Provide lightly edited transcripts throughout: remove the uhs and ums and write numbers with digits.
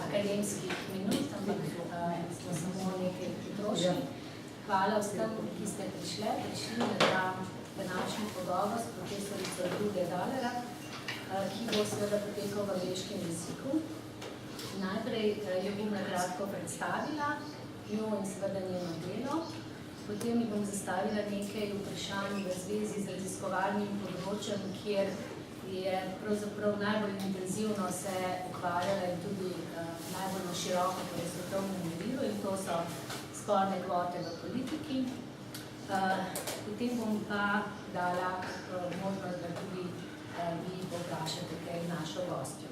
akademskih minut, ampak smo samo nekaj potrošili. Hvala vsem, ki ste prišli na ta današnji pogovor s profesorico Drude Dalera, ki bo seveda potekal v angleškem jeziku. Najprej jo bom na kratko predstavila, njo in seveda njeno delo. Potem mi bom zastavila nekaj vprašanj v zvezi z raziskovalnim področjem, kjer je pravzaprav najbolj intenzivno se ukvarjala in tudi najbolj na široko po svetovnem merilu, in to so sporne kvote v politiki. Potem bom pa dala možnost, da tudi vi povprašate kaj našo gostjo.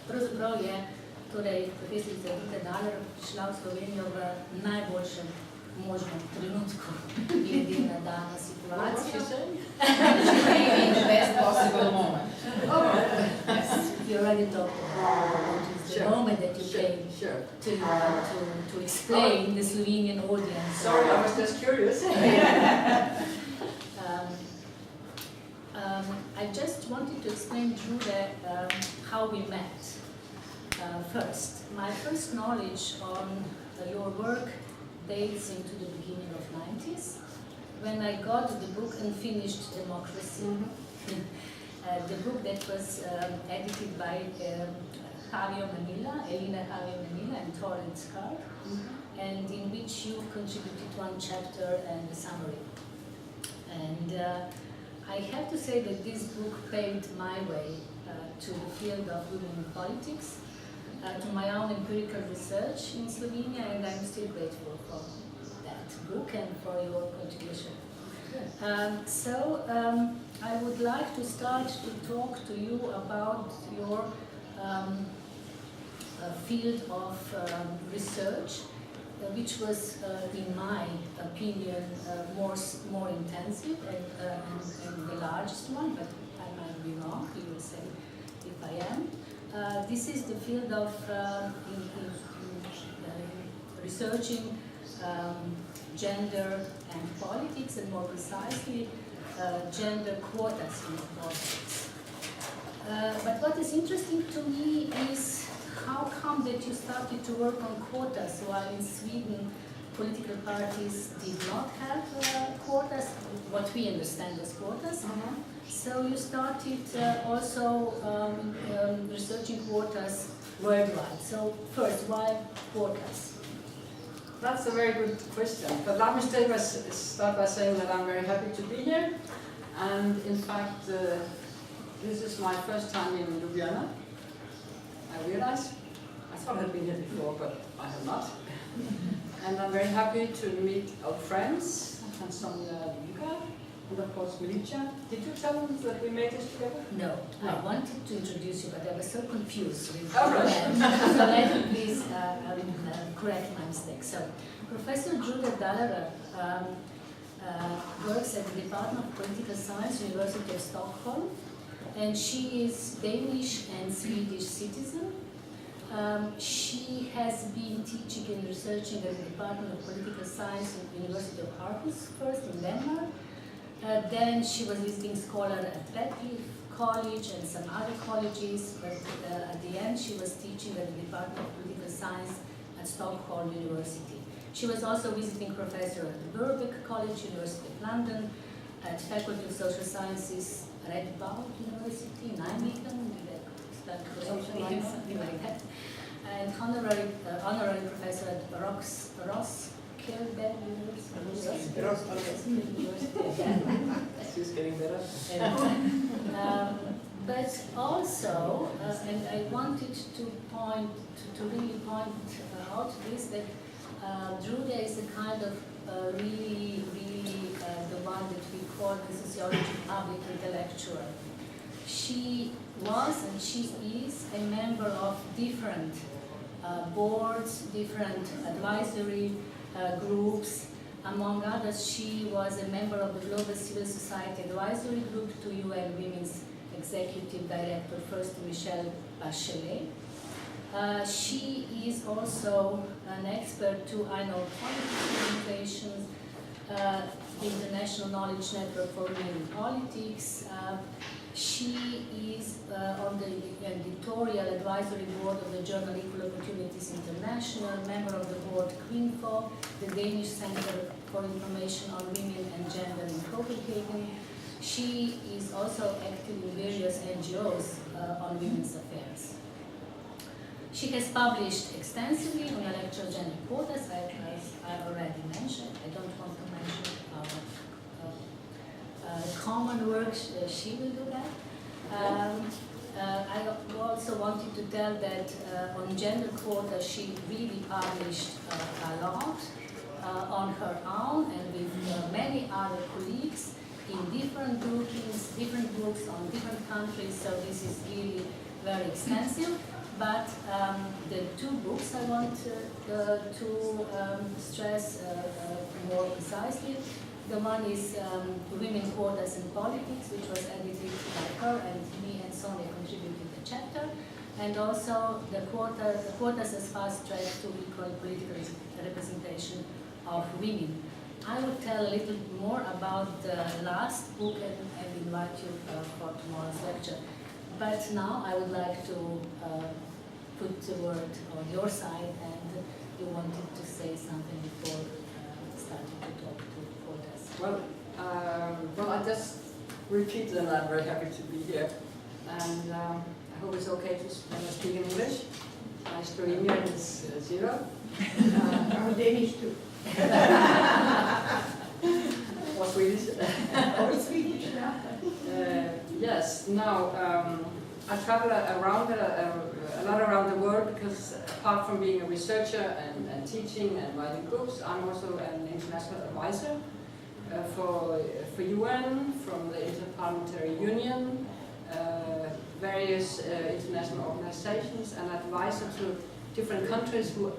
Pravzaprav je profesorica Drude Daler prišla v Slovenijo v najboljšem možnem trenutku glede na dano situacijo. In the best possible moment. You already talked about the moment that you came to explain the Slovenian audience. Sorry, I was just curious. I just wanted to explain Drude how we met. First, my first knowledge on your work dates into the beginning of 90s, when I got the book Unfinished Democracy, the book that was edited by Javier Manila, Elena Javier Manila and Torrance Carr, and in which you contributed one chapter and a summary. And I have to say that this book paved my way to the field of women in politics, to my own empirical research in Slovenia, and I'm still grateful for that book and for your contribution. I would like to start to talk to you about your field of research, which was, in my opinion, more intensive and the largest one, but I might be wrong, you will say if I am. This is the field of researching gender and politics, and more precisely, gender quotas in politics. But what is interesting to me is how come that you started to work on quotas while in Sweden political parties did not have quotas, what we understand as quotas. So you started also researching quotas worldwide. So first, why quotas? That's a very good question. But let me start by saying that I'm very happy to be here. And in fact, this is my first time in Ljubljana. I realize. I thought I'd been here before, but I have not. And I'm very happy to meet old friends, Sonia Luka, and of course Milica. Did you tell them that we made this together? No, I wanted to introduce you, but I was so confused with oh, right. So let me please correct my mistake. So, Professor Drude Daler works at the Department of Political Science, University of Stockholm, and she is Danish and Swedish citizen. She has been teaching and researching at the Department of Political Science at the University of Aarhus, first in Denmark. Then she was visiting scholar at Radcliffe College and some other colleges, but at the end she was teaching at the Department of Political Science at Stockholm University. She was also visiting professor at the Birkbeck College, University of London, at Faculty of Social Sciences, Radboud University, Nijmegen, something like that, and honorary professor at Roskilde University. She's getting better. But also, and I wanted to really point out this, that Drude is a kind of really the one that we call the sociology public intellectual. She was and she is a member of different boards, different advisory groups. Among others, she was a member of the Global Civil Society Advisory Group to UN Women's Executive Director, first Michelle Bachelet. She is also an expert to, I know, politics communications, the International Knowledge Network for Women in Politics. She is on the editorial advisory board of the journal Equal Opportunities International, member of the board Kvinfo, the Danish Center for Information on Women and Gender in Copenhagen. She is also active in various NGOs on women's affairs. She has published extensively on electoral gender quotas, as I already mentioned. I don't want to mention common work, she will do that. I also wanted to tell that on gender quota she really published a lot on her own and with many other colleagues in different groupings, different books on different countries, so this is really very extensive. But the two books I want to stress more precisely. The one is Women, Quotas and Politics, which was edited by her, and me and Sonia contributed the chapter. And also the quotas as fast track to equal political representation of women. I will tell a little more about the last book and invite you for tomorrow's lecture. But now I would like to put the word on your side, and you wanted to say something before starting to talk to quotas. Well, I just repeat that I'm very happy to be here, and I hope it's okay to speak in English. My Slovenian is 0. Danish too. Or Swedish. Or Swedish, yeah. Yes, now I travel around a lot around the world because apart from being a researcher and teaching and writing books, I'm also an international advisor for UN, from the Interparliamentary Union, various international organizations, and advisor to different countries who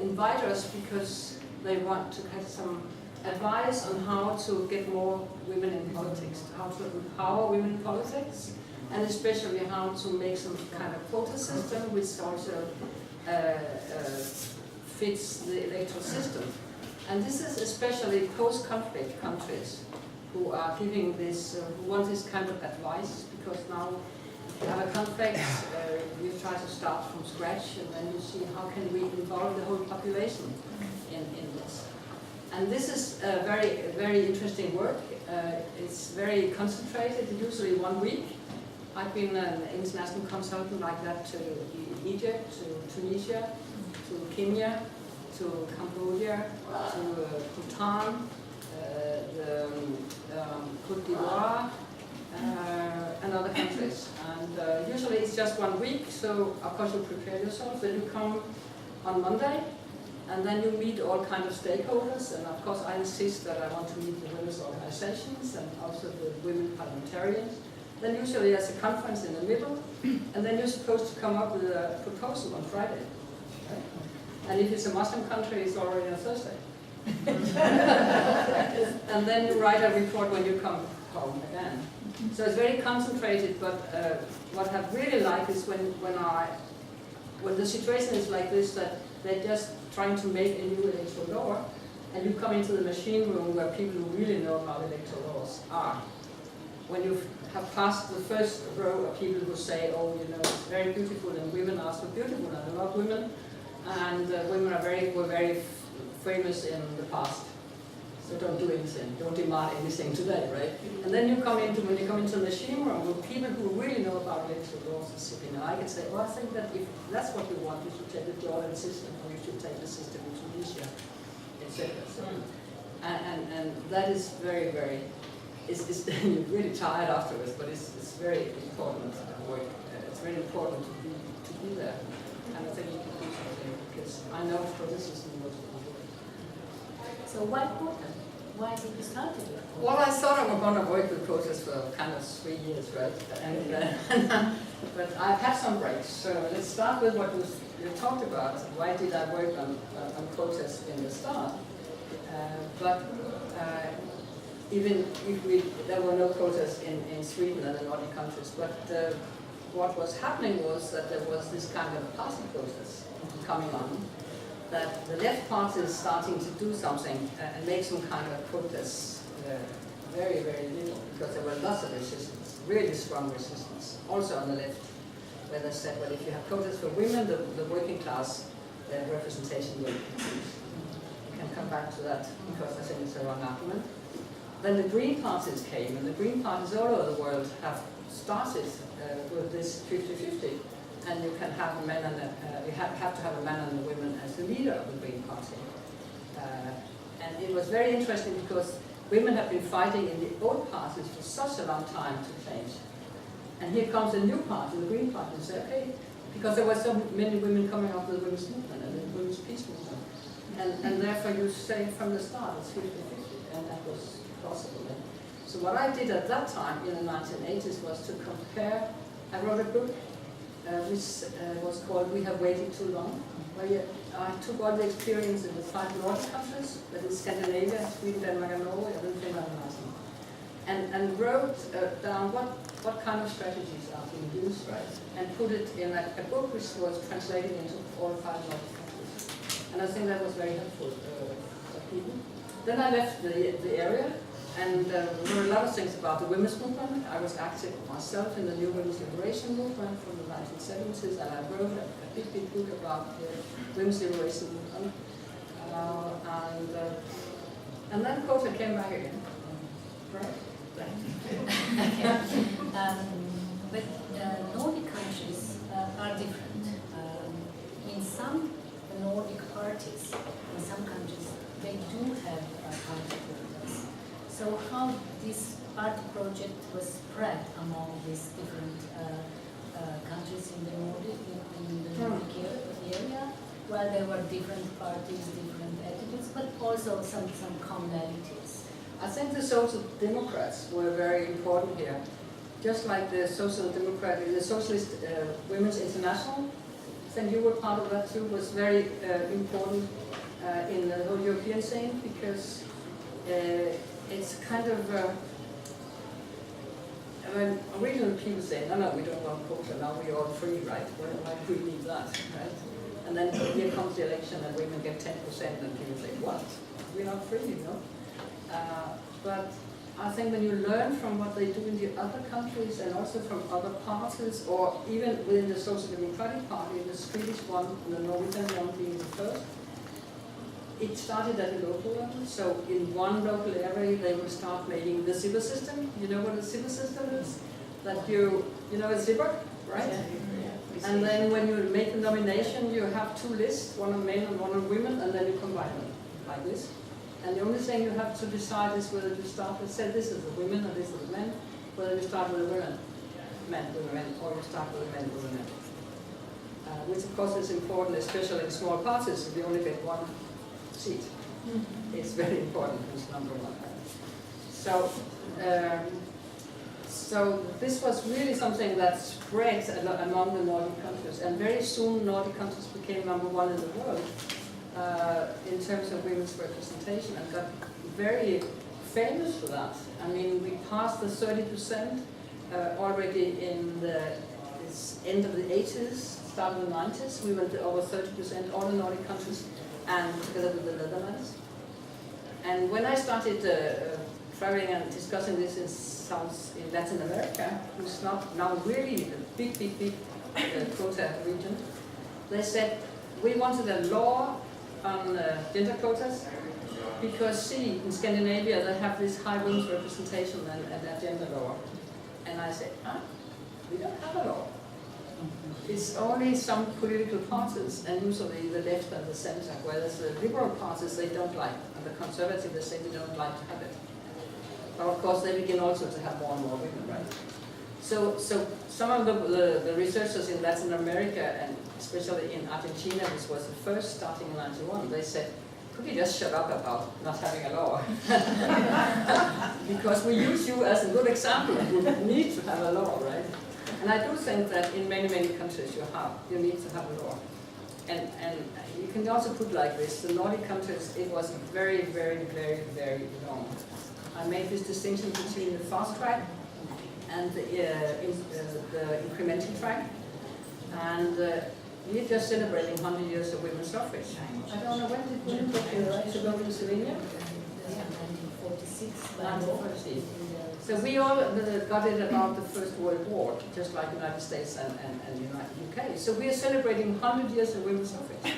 invite us because they want to get some advice on how to get more women in politics, how to empower women in politics, and especially how to make some kind of quota system which also fits the electoral system. And this is especially post-conflict countries who are giving this, who want this kind of advice, because now if you have a conflict, you try to start from scratch, and then you see how can we involve the whole population in this. And this is very, very interesting work. It's very concentrated, usually 1 week. I've been an international consultant like that to Egypt, to Tunisia, to Kenya, to Cambodia, to Bhutan, Côte d'Ivoire, and other countries. And usually it's just 1 week, so of course you prepare yourself, then you come on Monday, and then you meet all kinds of stakeholders, and of course I insist that I want to meet the women's organizations and also the women parliamentarians. Then usually there's a conference in the middle, and then you're supposed to come up with a proposal on Friday. Right? And if it's a Muslim country, it's already on Thursday. And then you write a report when you come home again. So it's very concentrated, but what I really like is when the situation is like this, that they're just trying to make a new electoral law, and you come into the machine room where people who really know how electoral laws are. When you have passed the first row of people who say, oh, you know, it's very beautiful, and women are so beautiful, and I love women, and women were very famous in the past. So don't do anything, don't demand anything today, right? And then when you come into the machine room with people who really know about electoral laws and sitting, and I can say, well, I think that if that's what you want, you should take the Jordan system, or you should take the system in Tunisia, etc. So, and that is very, very, you're really tired afterwards, but it's very important work. It's very important to be there, and I think you can do something, because I know for this is the most important work. So why quota? Why did you start it? Well, I thought I was going to work with quotas for kind of 3 years, right? And, but I've had some breaks. So let's start with what you talked about. Why did I work on quotas in the start? Even if there were no quotas in Sweden and the Nordic countries, but what was happening was that there was this kind of party quotas coming on. that the left party is starting to do something and make some kind of protests, very, very little, because there were lots of resistance, really strong resistance, also on the left, where they said, well, if you have quotas for women, the working class representation will increase. We can come back to that, because I think it's a wrong argument. Then the Green parties came, and the Green parties all over the world have started with this 50-50. And you can have a man and you have to have a man and a woman as the leader of the Green Party. And it was very interesting because women have been fighting in the old parties for such a long time to change. And here comes a new party, the Green Party, and say, okay, because there were so many women coming up with the women's movement and the women's peace movement. And therefore you say from the start it's 50-50, and that was possible. So what I did at that time in the 1980s was to compare. I wrote a book which was called We Have Waited Too Long, where I took all the experience in the 5 Nordic countries, that is Scandinavia, Sweden, Denmark and Norway, and then Finland and Iceland, and wrote down what kind of strategies are being used, right, and put it in a book which was translated into all 5 Nordic countries. And I think that was very helpful for people. Then I left the area, and there were a lot of things about the women's movement. I was active myself in the new women's liberation movement from the 1970s, and I wrote a big book about the women's liberation movement. And then quota came back again. Right? But Nordic countries are different. In some Nordic parties, in some countries, they do have party quotas. So how this party project was spread among these different countries in the Nordic area, well, there were different parties, different attitudes, but also some commonalities. I think the Social Democrats were very important here. Just like the Social Democrat, the Socialist Women's International, I think you were part of that too, was very important in the whole European scene, because it's kind of, original people say, no, we don't want quota, now we're all free, right? Why do we need that, right? And then here comes the election and women get 10% and people say, what? We're not free, you know? But I think when you learn from what they do in the other countries and also from other parties, or even within the Social Democratic Party, the Swedish one and the Norwegian one being the first, it started at the local level. So in one local area, they would start making the civil system. You know what a civil system is? That you know a zipper, right? Yeah. And then when you make a nomination, you have 2 lists, one of men and one of women, and then you combine them like this. And the only thing you have to decide is whether you start with, say, this is the women and this is the men, whether you start with the women, men with the men, or you start with the men with the men. Which of course is important, especially in small parties, if you only get 1 seat. It's very important who's number 1. So this was really something that spread among the Nordic countries, and very soon Nordic countries became number 1 in the world in terms of women's representation, and got very famous for that. I mean, we passed the 30% already in the end of the 80s, start of the 90s. We went to over 30%, all the Nordic countries, and together with the Netherlands. And when I started traveling and discussing this in Latin America, who's not now really a big quota region, they said we wanted a law on gender quotas, because see, in Scandinavia they have this high women's representation and a gender law. And I said, we don't have a law. It's only some political parties, and usually the left and the center, whereas the liberal parties they don't like, and the conservative they say they don't like to have it. But of course they begin also to have more and more women, right? So some of the researchers in Latin America, and especially in Argentina, which was the first starting in 91, they said, could you just shut up about not having a law? Because we use you as a good example. You need to have a law, right? And I do think that in many countries you need to have a law. And you can also put like this, the Nordic countries, it was very long. I made this distinction between the fast track and the incremental track. And we're just celebrating 100 years of women's suffrage. I don't know, when did women get the right to go to Slovenia? Yeah, 1946. 1946. So we all got it about the First World War, just like United States and UK. So we are celebrating 100 years of women's suffrage.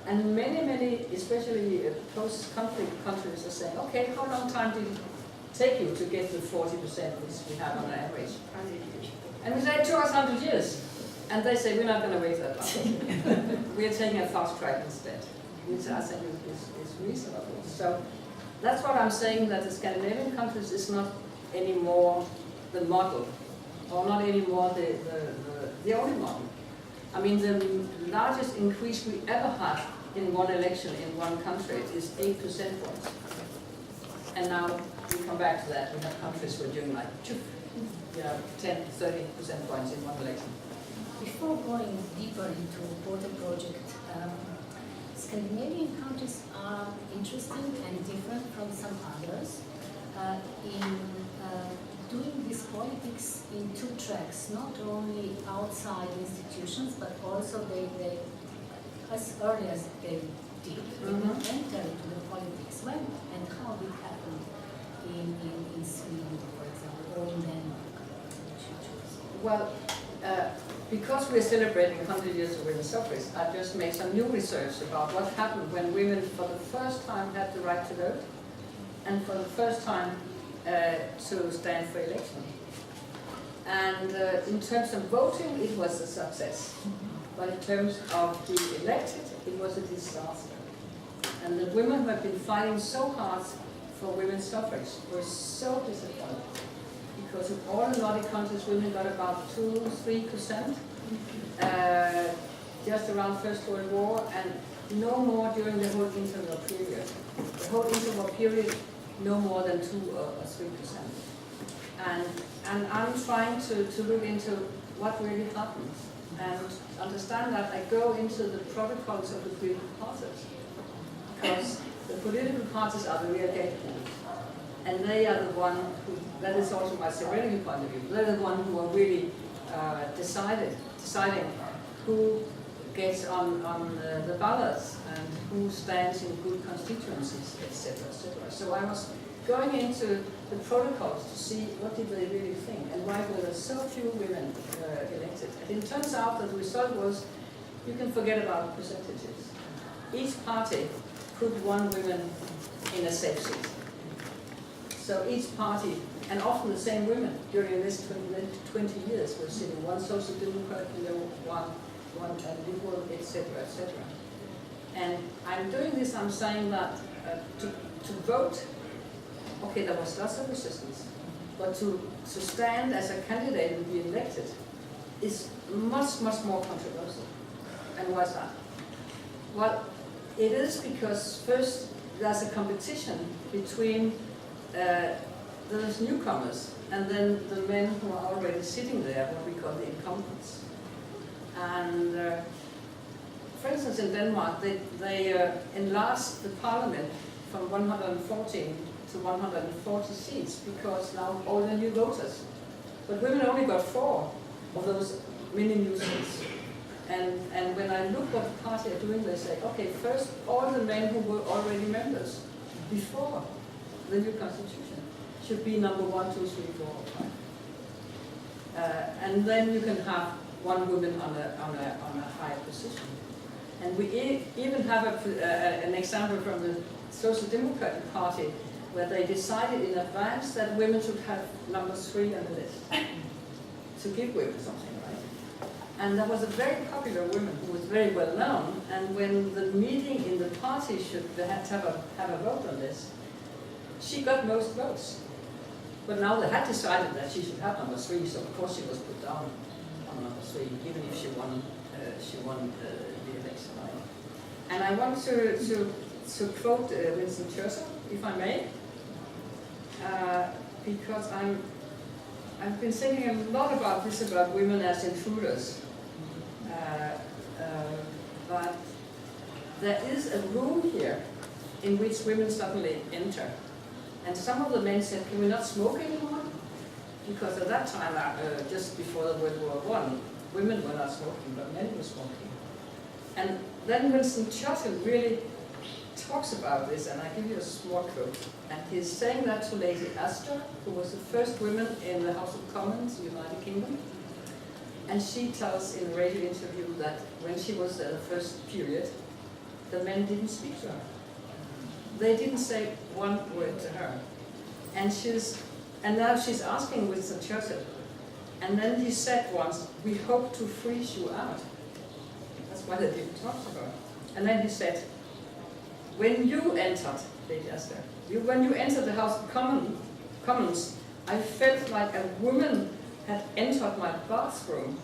And many, especially post-conflict countries are saying, okay, how long time did it take you to get to 40%, which we have on average? And we say, it took us 100 years. And they say, we're not going to wait that long. We are taking a fast track instead, which I think is reasonable. So that's what I'm saying, that the Scandinavian countries is not anymore the model, or not anymore the only model. I mean, the largest increase we ever had in one election in one country is 8 percentage points. And now we come back to that. We have countries who are doing like 10, 30 percentage points in one election. Before going deeper into water project, Scandinavian countries are interesting and different from some others in doing this politics in two tracks, not only outside institutions, but also they as early as they did, enter into the politics. When and how did it happen in Sweden, for example, or in Denmark? Well, because we're celebrating 100 years of women's suffrage, I just made some new research about what happened when women for the first time had the right to vote, and for the first time to stand for election. And in terms of voting, it was a success. But in terms of the elected, it was a disaster. And the women who have been fighting so hard for women's suffrage were so disappointed. Because in all the Nordic countries, women got about 2–3%, just around First World War, and no more during the whole interwar period. The whole interwar period, no more than 2 or 3%. And I'm trying to look into what really happened and understand that. I go into the protocols of the political parties, because the political parties are the real gatekeepers. And they are the one who, that is also my serenity point of view, they're the one who are really deciding who gets on the ballots and who stands in good constituencies, etc., etc. So I was going into the protocols to see what did they really think and why were there so few women elected. And it turns out that the result was, you can forget about percentages. Each party put one woman in a safe seat. So each party, and often the same women during this 20 years, were sitting, one social democrat, one liberal, etc., etc. And I'm doing this, I'm saying that to vote, okay, there was lots of resistance, but to stand as a candidate and be elected is much more controversial. And why is that? Well, it is because first there's a competition between those newcomers and then the men who are already sitting there, what we call the incumbents. And for instance, in Denmark, they enlarged the parliament from 114 to 140 seats because now all the new voters. But women only got 4 of those many new seats. And when I look what the party are doing, they say, okay, first all the men who were already members before the new constitution should be number 1, 2, 3, 4, or 5. And then you can have one woman on a high position. And we even have an example from the Social Democratic Party where they decided in advance that women should have number 3 on the list to give women something, right? And there was a very popular woman who was very well known, and when the meeting in the party they had to have a vote on this, she got most votes. But now they had decided that she should have number 3, so of course she was put down on number 3, even if she won the election. And I want to quote Winston Churchill, if I may, because I've been thinking a lot about this, about women as intruders. But there is a room here in which women suddenly enter. And some of the men said, can we not smoke anymore? Because at that time, just before the World War I, women were not smoking, but men were smoking. And then Winston Churchill really talks about this, and I give you a small quote. And he's saying that to Lady Astor, who was the first woman in the House of Commons, United Kingdom. And she tells in a radio interview that when she was at the first period, the men didn't speak to her. They didn't say one word to her. And now she's asking Winston Churchill. And then he said once, "We hope to freeze you out." That's why they didn't talk to her. And then he said, "When you entered, Lady Astor, when you entered the House of Commons, I felt like a woman had entered my bathroom,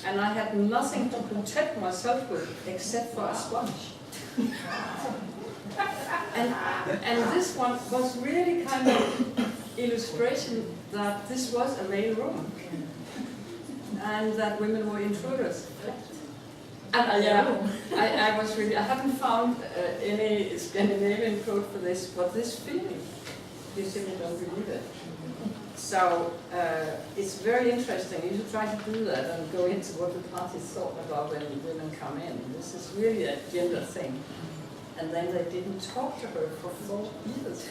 and I had nothing to protect myself with except for a sponge." and this one was really kind of illustration that this was a male room, and that women were intruders. And I was really, I haven't found any Scandinavian quote for this, but this feeling, you simply don't believe it. So it's very interesting. You should try to do that and go into what the parties thought about when women come in. This is really a gender thing. And then they didn't talk to her for 4 years.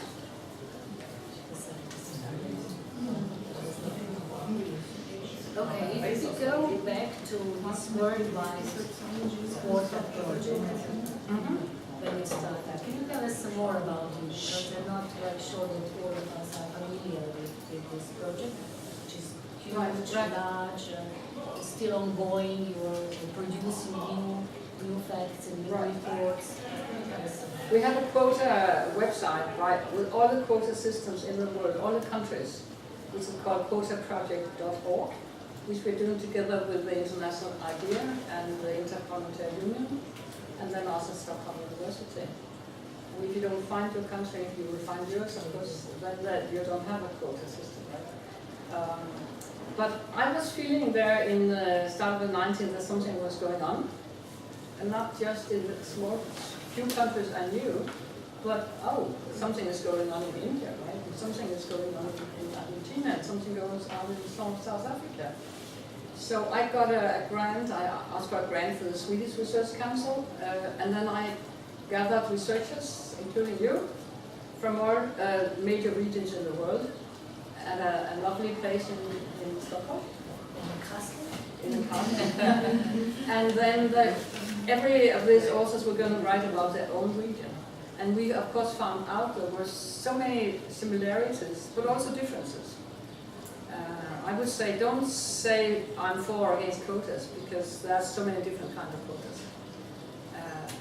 Okay, if you go back to this worldwide water project, when it started, can you tell us some more about it? Because I'm not quite sure that all of us are familiar with this project, which is huge, large, still ongoing. You're producing new facts and new reports. We have a quota website, right, with all the quota systems in the world, all the countries, which is called quotaproject.org, which we're doing together with the International IDEA and the Interparliamentary Union, and then also Stockholm University. And if you don't find your country, you will find yours, of course, then you don't have a quota system, right? But I was feeling there in the start of the 19th that something was going on, and not just in the small few countries I knew, but something is going on in India, right? And something is going on in Argentina, and something goes on in South Africa. So I got a grant, I asked for a grant for the Swedish Research Council, and then I gathered researchers, including you, from all major regions in the world, at a lovely place in Stockholm. In the castle. And then every of these authors were going to write about their own region. And we, of course, found out there were so many similarities, but also differences. I would say, don't say I'm for or against quotas, because there are so many different kinds of quotas.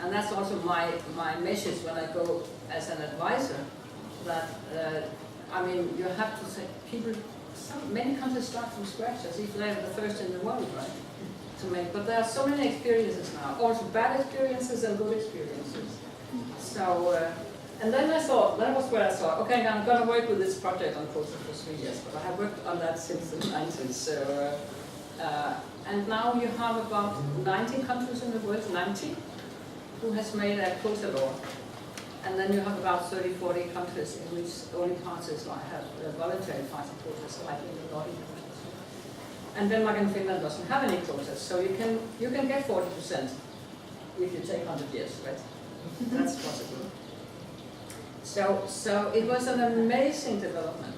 And that's also my message when I go as an advisor, that, I mean, you have to say, many countries start from scratch, as if they're the first in the world, right? But there are so many experiences now, also bad experiences and good experiences. So, and then I thought, that was where I thought, okay, I'm going to work with this project on quotas for 3 years, but I have worked on that since the 90s. So, and now you have about 19 countries in the world, 90, who has made a quota law. And then you have about 30, 40 countries in which only parties have voluntary party quotas, like in the Nordic countries. And Denmark and Finland doesn't have any quotas, so you can get 40% if you take 100 years, right? That's possible. So it was an amazing development.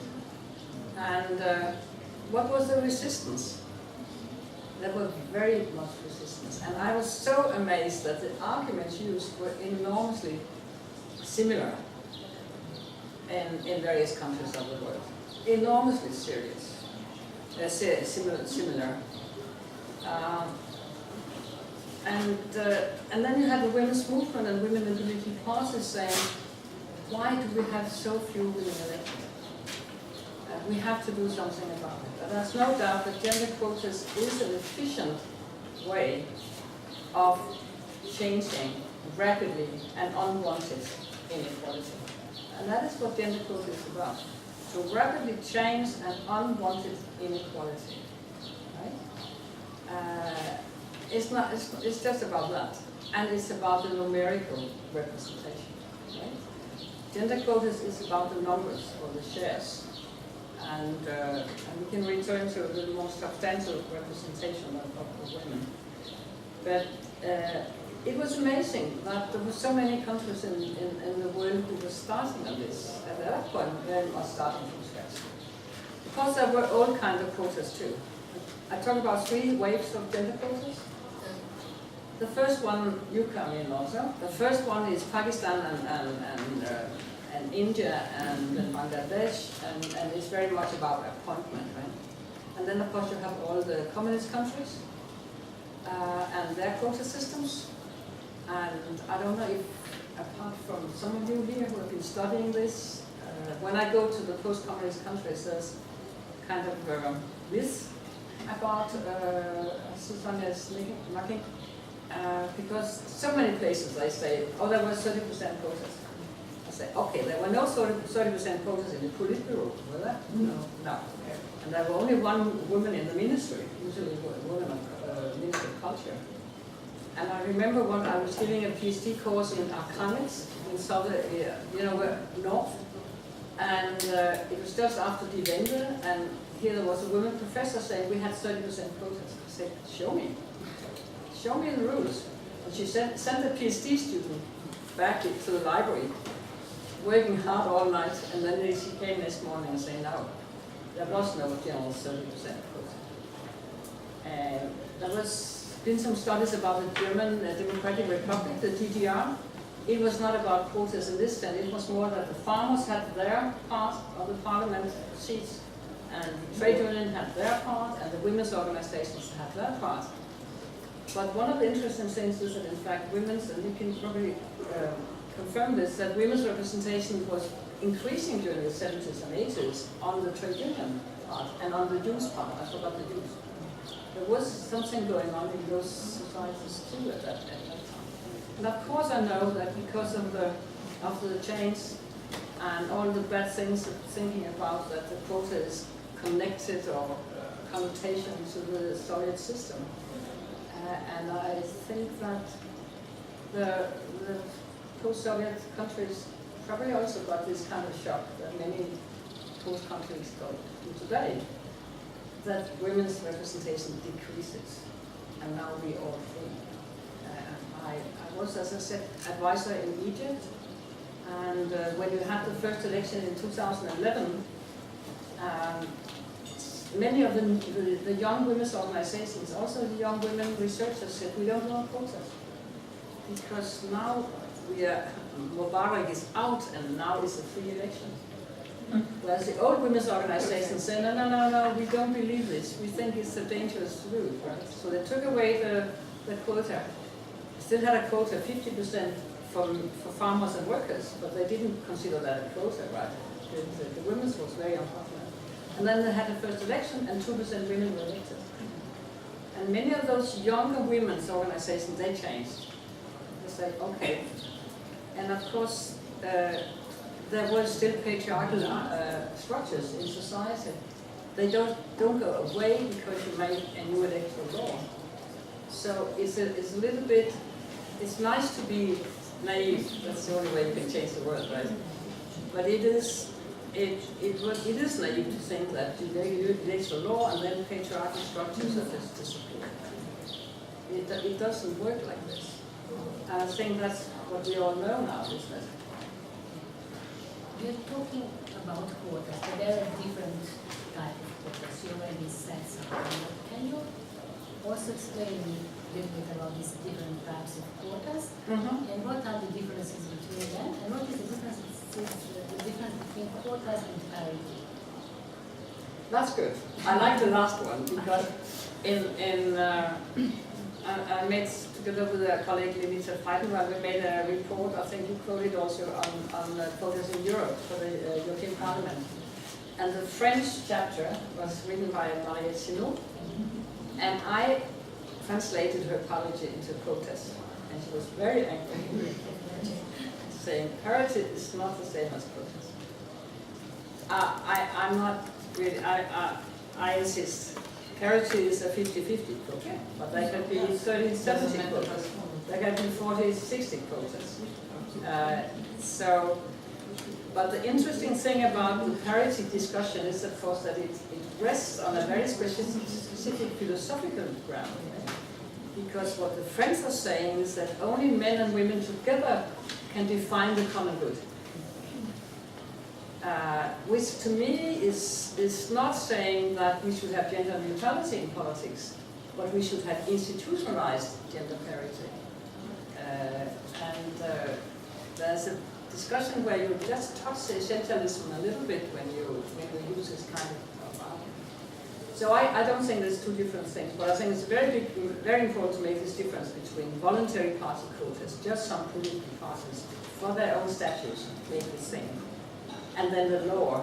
And what was the resistance? There was very much resistance. And I was so amazed that the arguments used were enormously similar in various countries of the world. Enormously serious. Similar. And then you have the women's movement and women in political parties saying, why do we have so few women elected? We have to do something about it. But there's no doubt that gender quotas is an efficient way of changing rapidly and unwanted inequality. And that is what gender quota is about. To rapidly change an unwanted inequality. Right? It's just about that. And it's about the numerical representation. Right? Gender quotas is about the numbers or the shares. and we can return to the more substantial representation of the women. But it was amazing that there were so many countries in the world who were starting on this, at that point very much starting from scratch. Of course there were all kinds of quotas too. I talk about 3 waves of gender quotas. The first one, you come in also. The first one is Pakistan and India and Bangladesh, and it's very much about appointment, right? And then of course you have all the communist countries and their quota systems. And I don't know if, apart from some of you here who have been studying this, when I go to the post-communist countries, there's kind of myth about Susanna's knocking. Because so many places they say, oh, there were 30% quotas. I say, okay, there were no 30% quotas in the Politburo, were there? No. No. And there were only 1 woman in the ministry, usually a woman of Ministry of Culture. And I remember when I was giving a PhD course in Arkhangelsk, in southern, north, and it was just after the Wende, and here there was a woman professor saying we had 30% quotas. I said, show me. Show me the rules. And she sent the PhD student back to the library, working hard all night, and then she came next morning and saying, no, there was no general 30% quota. There was been some studies about the German Democratic Republic, the DDR. It was not about quotas in this sense. It was more that the farmers had their part of the parliament seats, and the trade union had their part, and the women's organizations had their part. But one of the interesting things is that, in fact, women's, and you can probably confirm this, that women's representation was increasing during the 70s and 80s on the trade union part and on the youth part. I forgot the youth. There was something going on in those societies too at that time. And of course I know that because of the change and all the bad things of thinking about that the quota is connected or connotation to the Soviet system. And I think that the post-Soviet countries probably also got this kind of shock that many post-countries go through today, that women's representation decreases, and now we all free. I was, as I said, advisor in Egypt, and when you had the first election in 2011, many of the young women's organizations, also the young women researchers, said we don't want quotas because now Mubarak is out and now it's a free election. Whereas the old women's organizations say, no, we don't believe this. We think it's a dangerous route, right? So they took away the quota. Still had a quota, 50% for farmers and workers, but they didn't consider that a quota, right? The women's was very unpopular. And then they had the first election and 2% women were elected. And many of those younger women's organizations, they changed. They said, okay. And of course, there were still patriarchal structures in society. They don't go away because you make a new electoral law. So it's a little bit, it's nice to be naive. That's the only way you can change the world, right? But it is naive to think that you make a new electoral law and then patriarchal structures are just disappear. It doesn't work like this. And I think that's what we all know now, isn't it? We're talking about quotas, but there are different types of quotas. You already said something. Can you also explain a little bit about these different types of quotas? And what are the differences between them? And what is the difference between quotas and parity? That's good. I like the last one because I made, together with a colleague, Lenita Freidenwald, we made a report, I think you quoted also, on quotas in Europe for the European Parliament. And the French chapter was written by Mariette Chenot, and I translated her apology into quotas. And she was very angry, saying parity is not the same as quotas. I'm not really, I insist. Parity is a 50-50 quota, but there can be 30-70 quotas. There can be 40-60 quotas. So But the interesting thing about the parity discussion is, of course, that it rests on a very specific philosophical ground. Because what the French are saying is that only men and women together can define the common good. Which to me is not saying that we should have gender neutrality in politics, but we should have institutionalized gender parity. There's a discussion where you just touch essentialism a little bit when you use this kind of argument. So I don't think there's two different things, but I think it's very important to make this difference between voluntary party quotas, just some political parties for their own statutes make this thing, and then the law,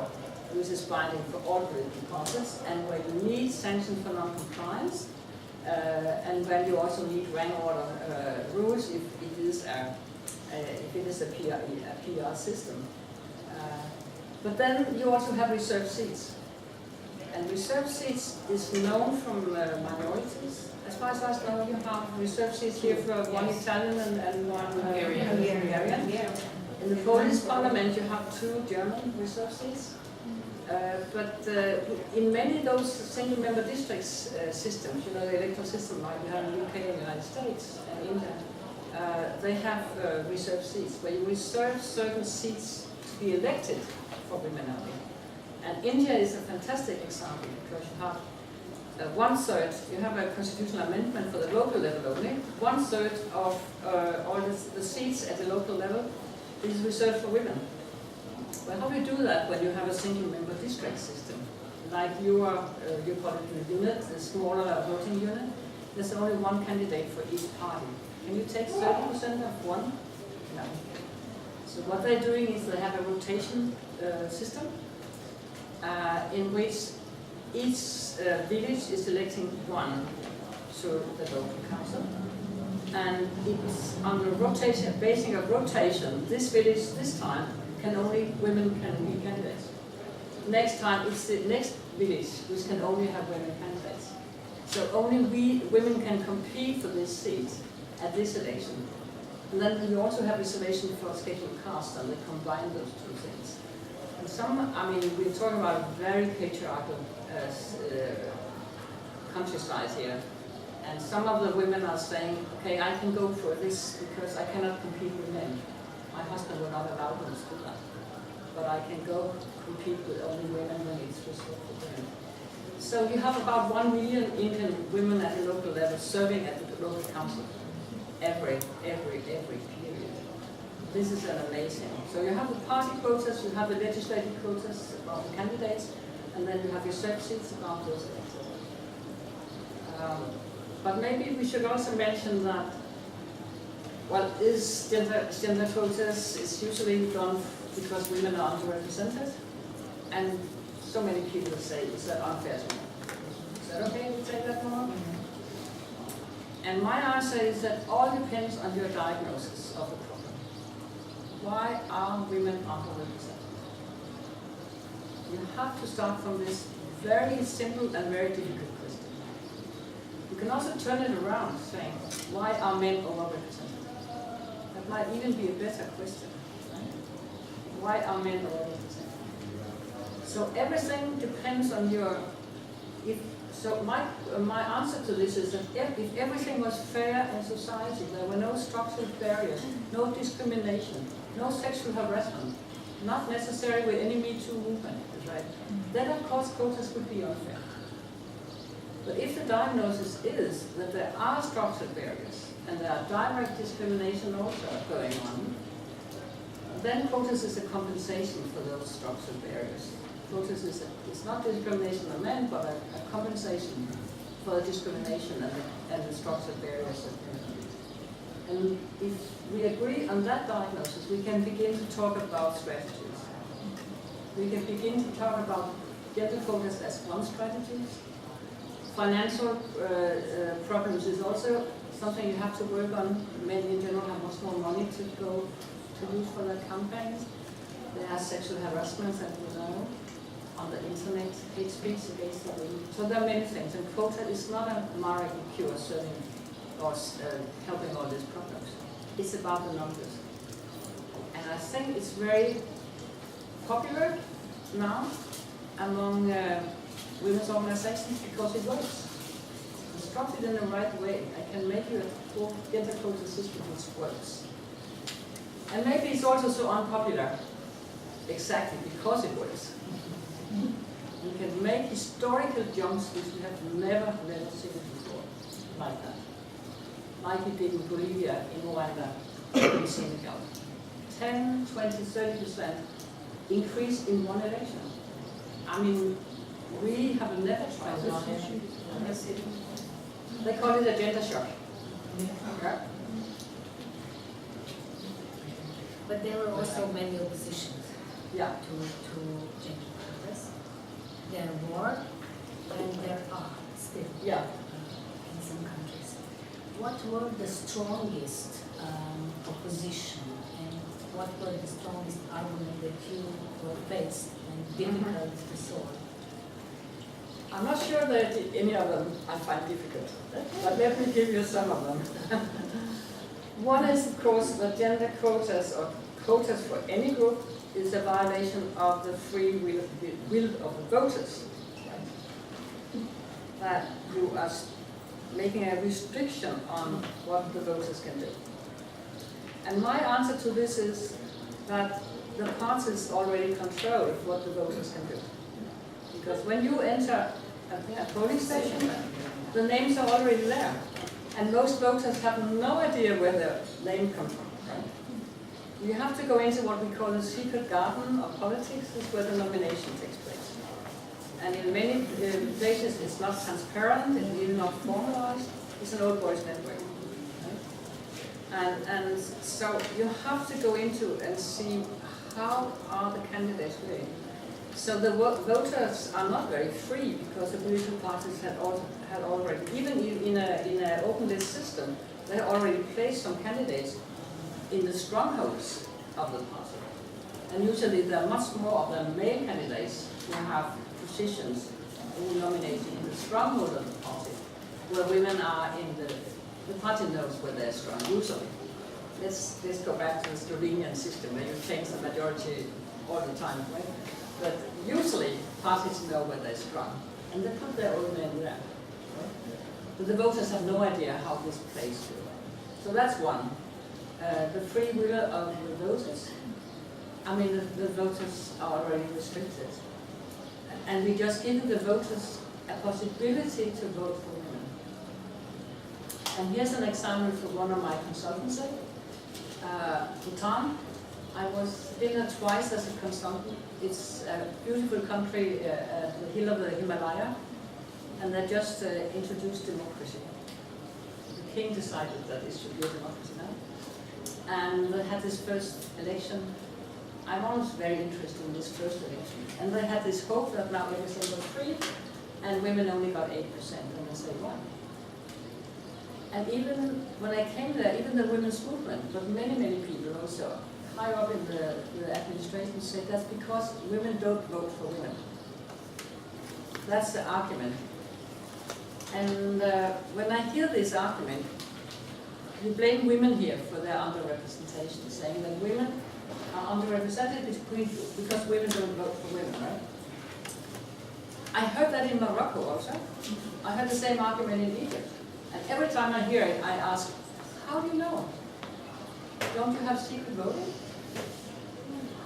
which is binding for all political parties, and where you need sanction for non-compliance, and when you also need rank order rules if it is a PR system. But then you also have reserved seats. And reserved seats is known from minorities. As far as I know, you have reserved seats here for one Italian and one Hungarian. In the Polish parliament, you have 2 German reserved seats. But in many of those single-member districts systems, you know, the electoral system like we have in the UK and the United States and India, they have reserved seats, where you reserve certain seats to be elected for women only. And India is a fantastic example, because you have 1/3, you have a constitutional amendment for the local level only, 1/3 of all the seats at the local level is reserved for women. Well, how do you do that when you have a single-member district system? Like your political unit, the smaller voting unit, there's only one candidate for each party. Can you take 30% of one? No. So what they're doing is they have a rotation system in which each village is electing one to the local council. And it's on the rotation, basing of rotation, this village this time women can be candidates. Next time it's the next village which can only have women candidates. So only women can compete for this seat at this election. And then you also have reservation for scheduled caste, and they combine those 2 things. And we're talking about a very patriarchal countryside here. And some of the women are saying, okay, I can go for this because I cannot compete with men. My husband will not allow me to do that. But I can go compete with only women when it's reserved for women. So you have about 1 million Indian women at the local level serving at the local council every period. This is an amazing. So you have the party quotas, you have the legislative quotas about the candidates, and then you have your reserved seats about those elected. But maybe we should also mention that, well, gender quotas is usually done because women are underrepresented, and so many people say, is that unfair to me? Is that okay to take that one? And my answer is that all depends on your diagnosis of the problem. Why are women underrepresented? You have to start from this very simple and very difficult question. You can also turn it around, saying, why are men overrepresented? That might even be a better question. Right? Why are men overrepresented? So everything depends on your. So my answer to this is that if everything was fair in society, there were no structural barriers, no discrimination, no sexual harassment, not necessary with any Me Too movement, right? Then of course quotas would be unfair. But if the diagnosis is that there are structural barriers and there are direct discrimination also going on, then quotas is a compensation for those structural barriers. Quotas is not discrimination of men, but a compensation for the discrimination and the structural barriers that can be. And if we agree on that diagnosis, we can begin to talk about strategies. We can begin to talk about gender quotas as one strategy. Financial problems is also something you have to work on. Men in general have much more money to use for their campaigns. There are sexual harassment, as we know, on the internet, hate speech against the women. So there are many things, and quota is not a miracle cure serving or helping all these problems. It's about the numbers. And I think it's very popular now among women's organizations because it works. Constructed in the right way, I can make you a gender quota system which works. And maybe it's also so unpopular exactly because it works. You can make historical jumps which we have never seen before, like that. Like we did in Bolivia, in Rwanda, in Senegal. 10, 20, 30% increase in one election. I mean, we have never tried this. They call it a gender shock. Yeah. But there are also many oppositions Yeah. to gender quotas. There were and there are still Yeah. in some countries. What were the strongest opposition and what were the strongest arguments that you faced and difficult to solve? I'm not sure that any of them I find difficult, but let me give you some of them. One is, of course, that gender quotas or quotas for any group is a violation of the free will of the voters. Right? That you are making a restriction on what the voters can do. And my answer to this is that the parties already control what the voters can do. Because when you enter a polling station, the names are already there. And most voters have no idea where their name comes from. Right? You have to go into what we call the secret garden of politics, is where the nomination takes place. And in many places it's not transparent, it's even not formalized, it's an old boys network. Right? And so you have to go into and see how are the candidates doing. So the voters are not very free because the political parties had already, even in an open list system, they had already placed some candidates in the strongholds of the party. And usually there are much more of the male candidates who have positions who nominate in the stronghold of the party, where women are in the party knows where they're strong, usually. Let's go back to the Slovenian system where you change the majority all the time, right? But usually parties know where they're strong, and they put their own men there. Right? But the voters have no idea how this plays through. So that's one. The free will of the voters. I mean, the voters are already restricted. And we just give the voters a possibility to vote for women. And here's an example from one of my consultancy. Bhutan. I was in there twice as a consultant. It's a beautiful country at the hill of the Himalaya, and they just introduced democracy. The king decided that it should be a democracy now. And they had this first election. I'm always very interested in this first election. And they had this hope that now everything was free, and women only got 8%, and they say, why? And even when I came there, even the women's movement, but many people also, high up in the administration said that's because women don't vote for women. That's the argument. And when I hear this argument, you blame women here for their underrepresentation, saying that women are underrepresented because women don't vote for women, right? I heard that in Morocco also. I heard the same argument in Egypt. And every time I hear it, I ask, how do you know? Don't you have secret voting?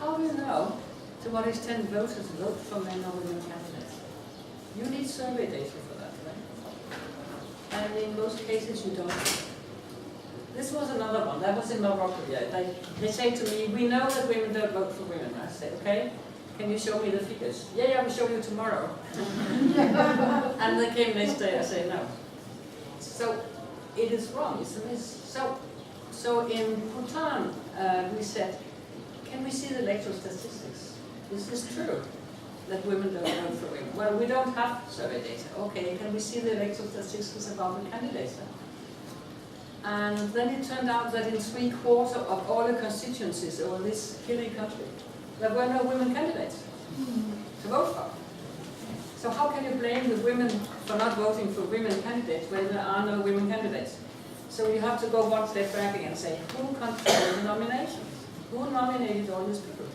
How do you know to what extent voters vote for men or women candidates? You need survey data for that, right? And in most cases you don't. This was another one, that was in Morocco, yeah. They say to me, we know that women don't vote for women. I say, okay, can you show me the figures? Yeah, I will show you tomorrow. And they came next day, I say no. So it is wrong, it's a miss. So in Bhutan, we said, can we see the electoral statistics? Is this true that women don't vote for women? Well, we don't have survey data. Okay, can we see the electoral statistics about the candidates then? And then it turned out that in 3/4 of all the constituencies over this hilly country, there were no women candidates to vote for. So how can you blame the women for not voting for women candidates when there are no women candidates? So you have to go one step back and say, who controls the nominations? Who nominated all these people?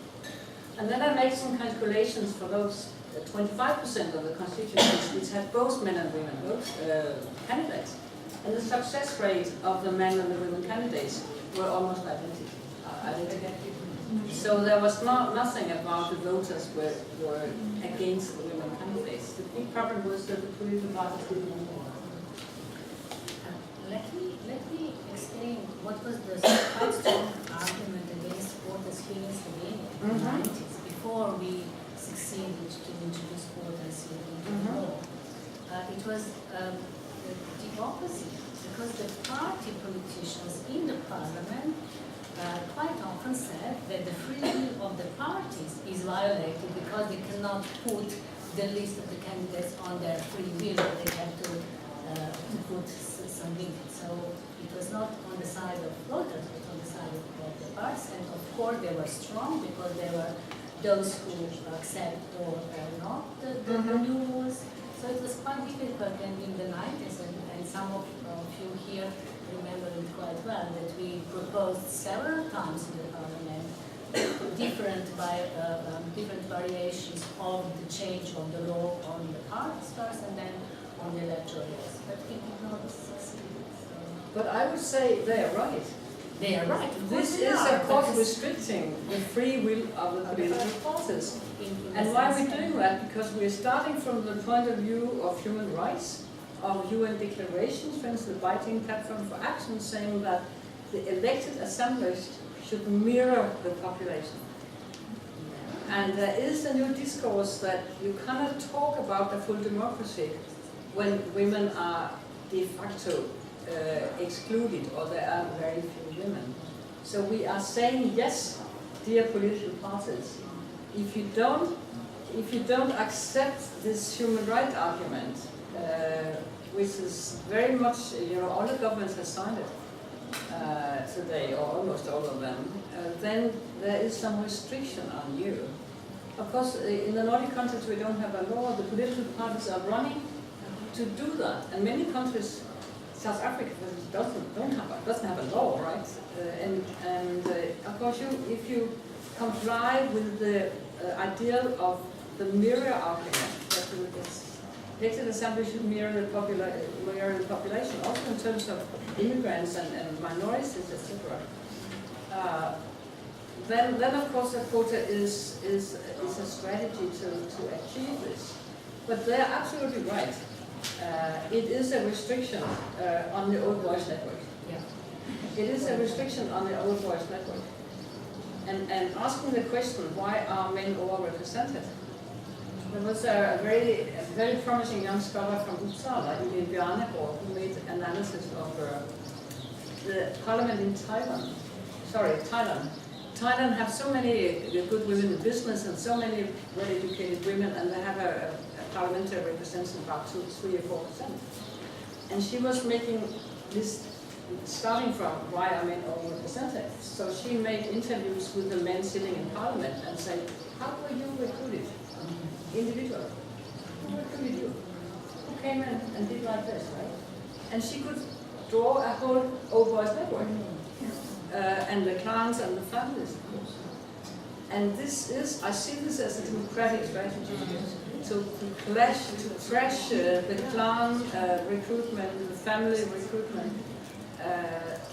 And then I made some calculations for those 25% of the constituencies which had both men and women candidates. And the success rate of the men and the women candidates were almost identical. So there was nothing about the voters were against the women candidates. The big problem was that the political parties didn't want to. Let me explain what was the quite strong argument against quotas here in Slovenia in the 90s, before we succeeded to introduce quotas into the law. It was the opposite, because the party politicians in the parliament quite often said that the free will of the parties is violated because they cannot put the list of the candidates on their free will, they have to put some limit. So it was not on the side of voters, but on the side of the parties. And of course they were strong because there were those who accept or not the new rules. So it was quite difficult, and in the 90s, and some of you here remember it quite well, that we proposed several times in the parliament different variations of the change of the law on the parties first and then on the electoral laws. But it did not succeed. So. But I would say they are right. They are right. This is, of course, restricting the free will of the political parties. And why are we doing that? Because we are starting from the point of view of human rights, of UN declarations, for instance, the Beijing Platform for Action, saying that the elected assemblies should mirror the population. And there is a new discourse that you cannot talk about a full democracy when women are de facto excluded, or there are very few women. So we are saying, yes, dear political parties, if you don't accept this human rights argument, which is very much, all the governments have signed it today, or almost all of them, then there is some restriction on you. Of course, in the Nordic countries we don't have a law. The political parties are running to do that, and many countries, South Africa doesn't have a law, right? Of course, if you comply with the ideal of the mirror argument, that the elected assembly should mirror the population, also in terms of immigrants and minorities, etc. Then of course a quota is a strategy to achieve this. But they are absolutely right. It is a restriction on the Old Boys Network. Yeah. It is a restriction on the Old Boys Network. And asking the question, why are men overrepresented? There was a very promising young scholar from Uppsala, Elin Bjarnegård, who made analysis of the parliament in Thailand. Thailand have so many good women in business and so many well-educated women, and they have a parliamentary representation about 3 or 4%. And she was making this, starting from why are men overrepresented. So she made interviews with the men sitting in parliament and said, how were you recruited? Individually. Who recruited you? Who came in and did like this, right? And she could draw a whole Old Boys Network. And the clans and the families, of course. And this is, I see this as a democratic strategy to trash the clan recruitment, the family recruitment,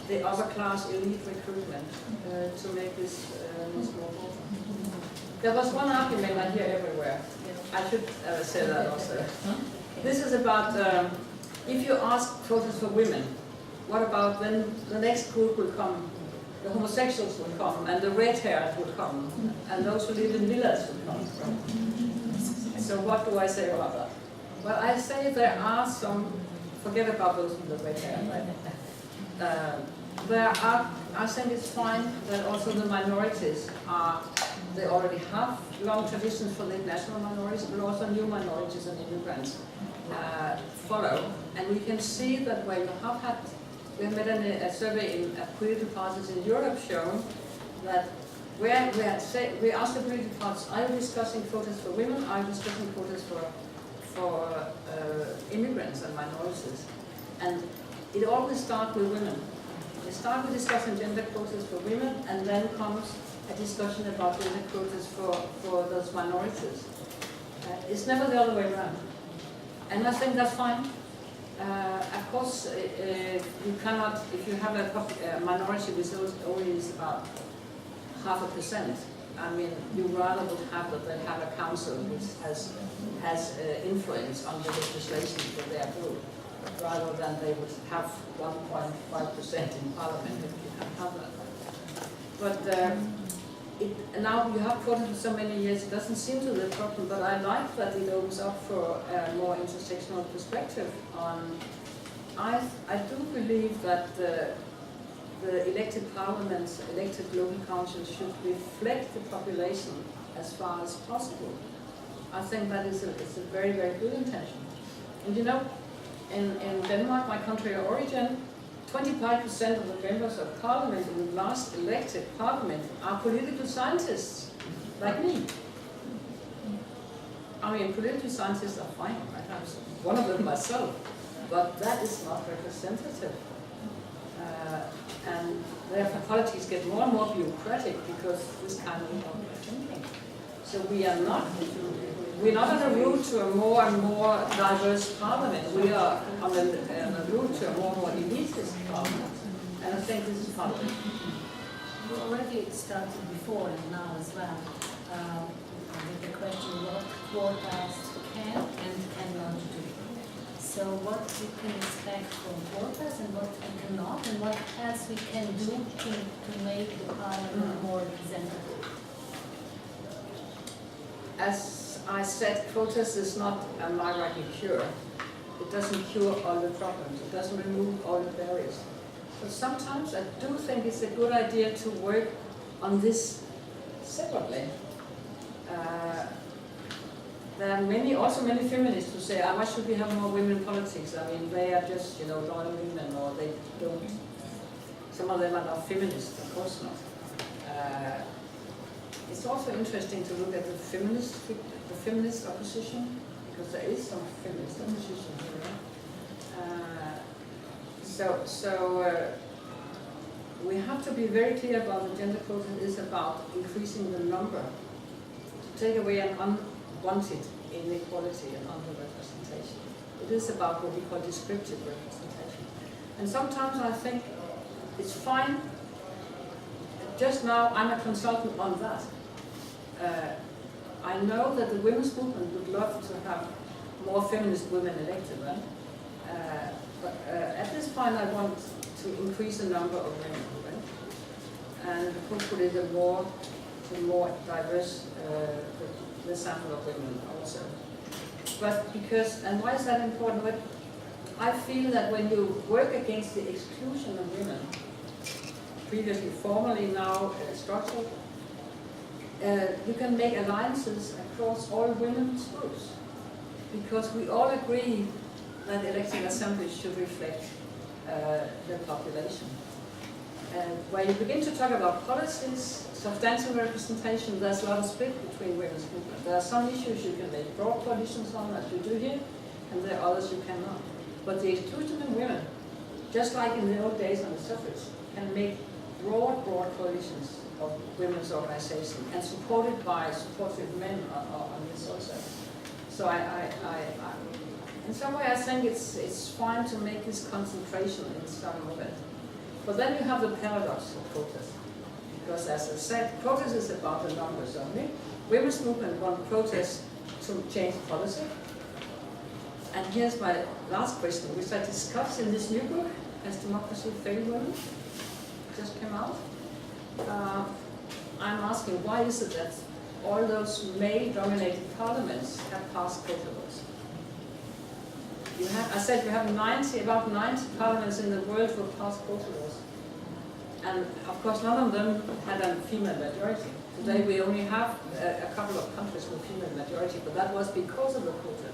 the upper class elite recruitment, to make this more important. There was one argument I hear everywhere. I should say that also. This is about if you ask voters for women, what about then the next group will come? The homosexuals will come, and the red hairs will come, and those who live in villas will come. So what do I say about that? Well, I say there are some, forget about those with the red hair, right? I think it's fine that also the minorities they already have long traditions for the national minorities, but also new minorities and immigrants follow. And we can see that where you have had, we have made a survey in political parties in Europe showing that we asked the political parties, are you discussing quotas for women, are you discussing quotas for immigrants and minorities? And it always starts with women. We start with discussing gender quotas for women, and then comes a discussion about gender quotas for those minorities. It's never the other way around. And I think that's fine. Of course, you cannot, if you have a minority which only is about 0.5%, I mean, you rather would have that they have a council which has influence on the legislation that they approve, rather than they would have 1.5% in parliament if you can have that. But now you have quoted for so many years, it doesn't seem to be a problem, but I like that it opens up for a more intersectional perspective on. I do believe that the elected parliaments, elected local councils should reflect the population as far as possible. I think that is a very, very good intention. And you know, in Denmark, my country of origin, 25% of the members of parliament in the last elected parliament are political scientists, like me. I mean, political scientists are fine, I have one of them myself, but that is not representative. And therefore politics get more and more bureaucratic because this kind of thinking. So we're not on a route to a more and more diverse parliament. We are on a route to a more and more elitist parliament. And I think this is part of it. You already started before and now as well with the question what quotas can and cannot do. So what we can expect from quotas and what we cannot, and what else we can do to make the parliament more representative. As I said, quotas is not a miracle cure. It doesn't cure all the problems. It doesn't remove all the barriers. But sometimes I do think it's a good idea to work on this separately. There are also many feminists who say, why should we have more women in politics? I mean, they are just, loyal women, or they don't. Some of them are not feminists, of course not. It's also interesting to look at the feminist opposition, because there is some feminist opposition here. We have to be very clear about the gender quota is about increasing the number, to take away an unwanted inequality and underrepresentation. It is about what we call descriptive representation. And sometimes I think it's fine. Just now I'm a consultant on that. I know that the women's movement would love to have more feminist women elected, right? But at this point I want to increase the number of women, right? And hopefully the more diverse the sample of women also. But and why is that important? But I feel that when you work against the exclusion of women, previously formally, now structural, you can make alliances across all women's groups, because we all agree that elected assemblies should reflect the population. Where you begin to talk about policies, substantial representation, there's a lot of split between women's movement. There are some issues you can make broad coalitions on, as you do here, and there are others you cannot. But the exclusion of women, just like in the old days on the suffrage, can make broad coalitions of women's organizations, and supported by supportive men on this also. So in some way I think it's fine to make this concentration in some of it. But then you have the paradox of quotas. Because as I said, quotas is about the numbers only. Women's movement want quotas to change policy. And here's my last question, which I discussed in this new book, Has Democracy Failed Women? Just came out. I'm asking, why is it that all those male-dominated parliaments have passed quota laws? I said you have about 90 parliaments in the world who have passed quota laws. And of course none of them had a female majority. Today we only have a couple of countries with female majority, but that was because of the quota.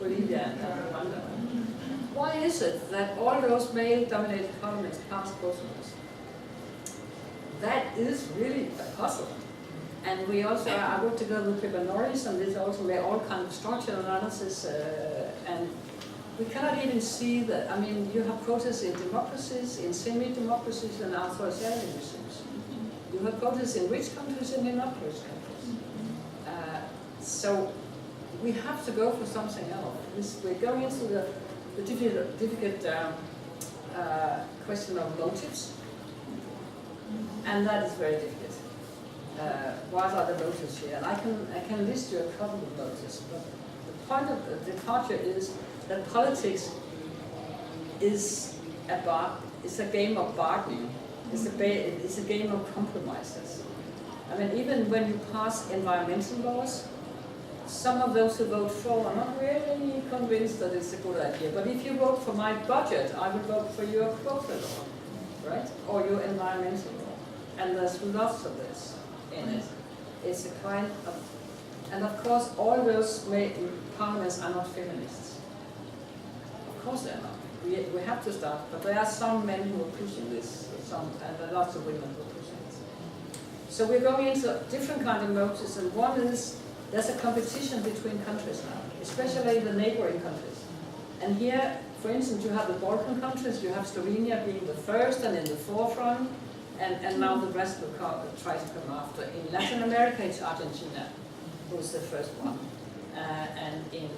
Bolivia and Rwanda. Why is it that all those male-dominated parliaments passed quota laws? That is really a puzzle. And we also, I worked together with Pippa Norris, and this also made all kind of structural analysis, and we cannot even see that. I mean, you have quotas in democracies, in semi-democracies, and authoritarian regimes. You have quotas in rich countries and in not rich countries. So we have to go for something else. We're going into the difficult question of motives, and that is very difficult. What are the motives here? And I can list you a couple of motives, but the point of the departure is that politics is a game of bargaining. It's a game of compromises. I mean, even when you pass environmental laws, some of those who vote for are not really convinced that it's a good idea. But if you vote for my budget, I will vote for your quota law, right? Or your environmental law. And there's lots of this in it. It's a kind of, and of course, all those parliaments are not feminists. Of course they're not. We have to start, but there are some men who are pushing this, and there are lots of women who are pushing this. So we're going into different kind of motives, and one is there's a competition between countries now, especially the neighboring countries. And here, for instance, you have the Balkan countries, you have Slovenia being the first and in the forefront, and now the rest will try to come after. In Latin America, it's Argentina, who's the first one. And in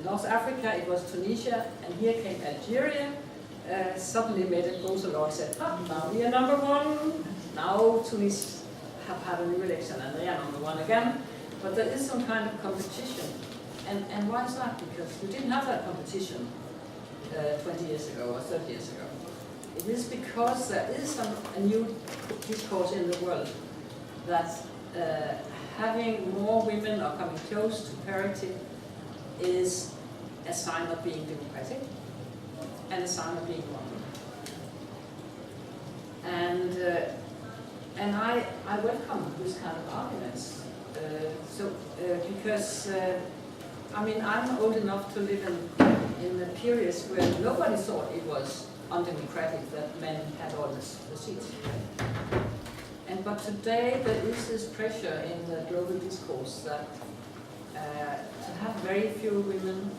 North Africa, it was Tunisia, and here came Algeria, suddenly made a quota law and said, now we are number one. Now Tunis have had a new election, and they are number one again. But there is some kind of competition. And why is that? Because we didn't have that competition 20 years ago or 30 years ago. It is because there is a new discourse in the world that having more women or coming close to parity is a sign of being democratic and a sign of being modern. And I welcome this kind of arguments. Because I mean, I'm old enough to live in the periods where nobody thought it was undemocratic that men had all the seats. But today there is this pressure in the global discourse that to have very few women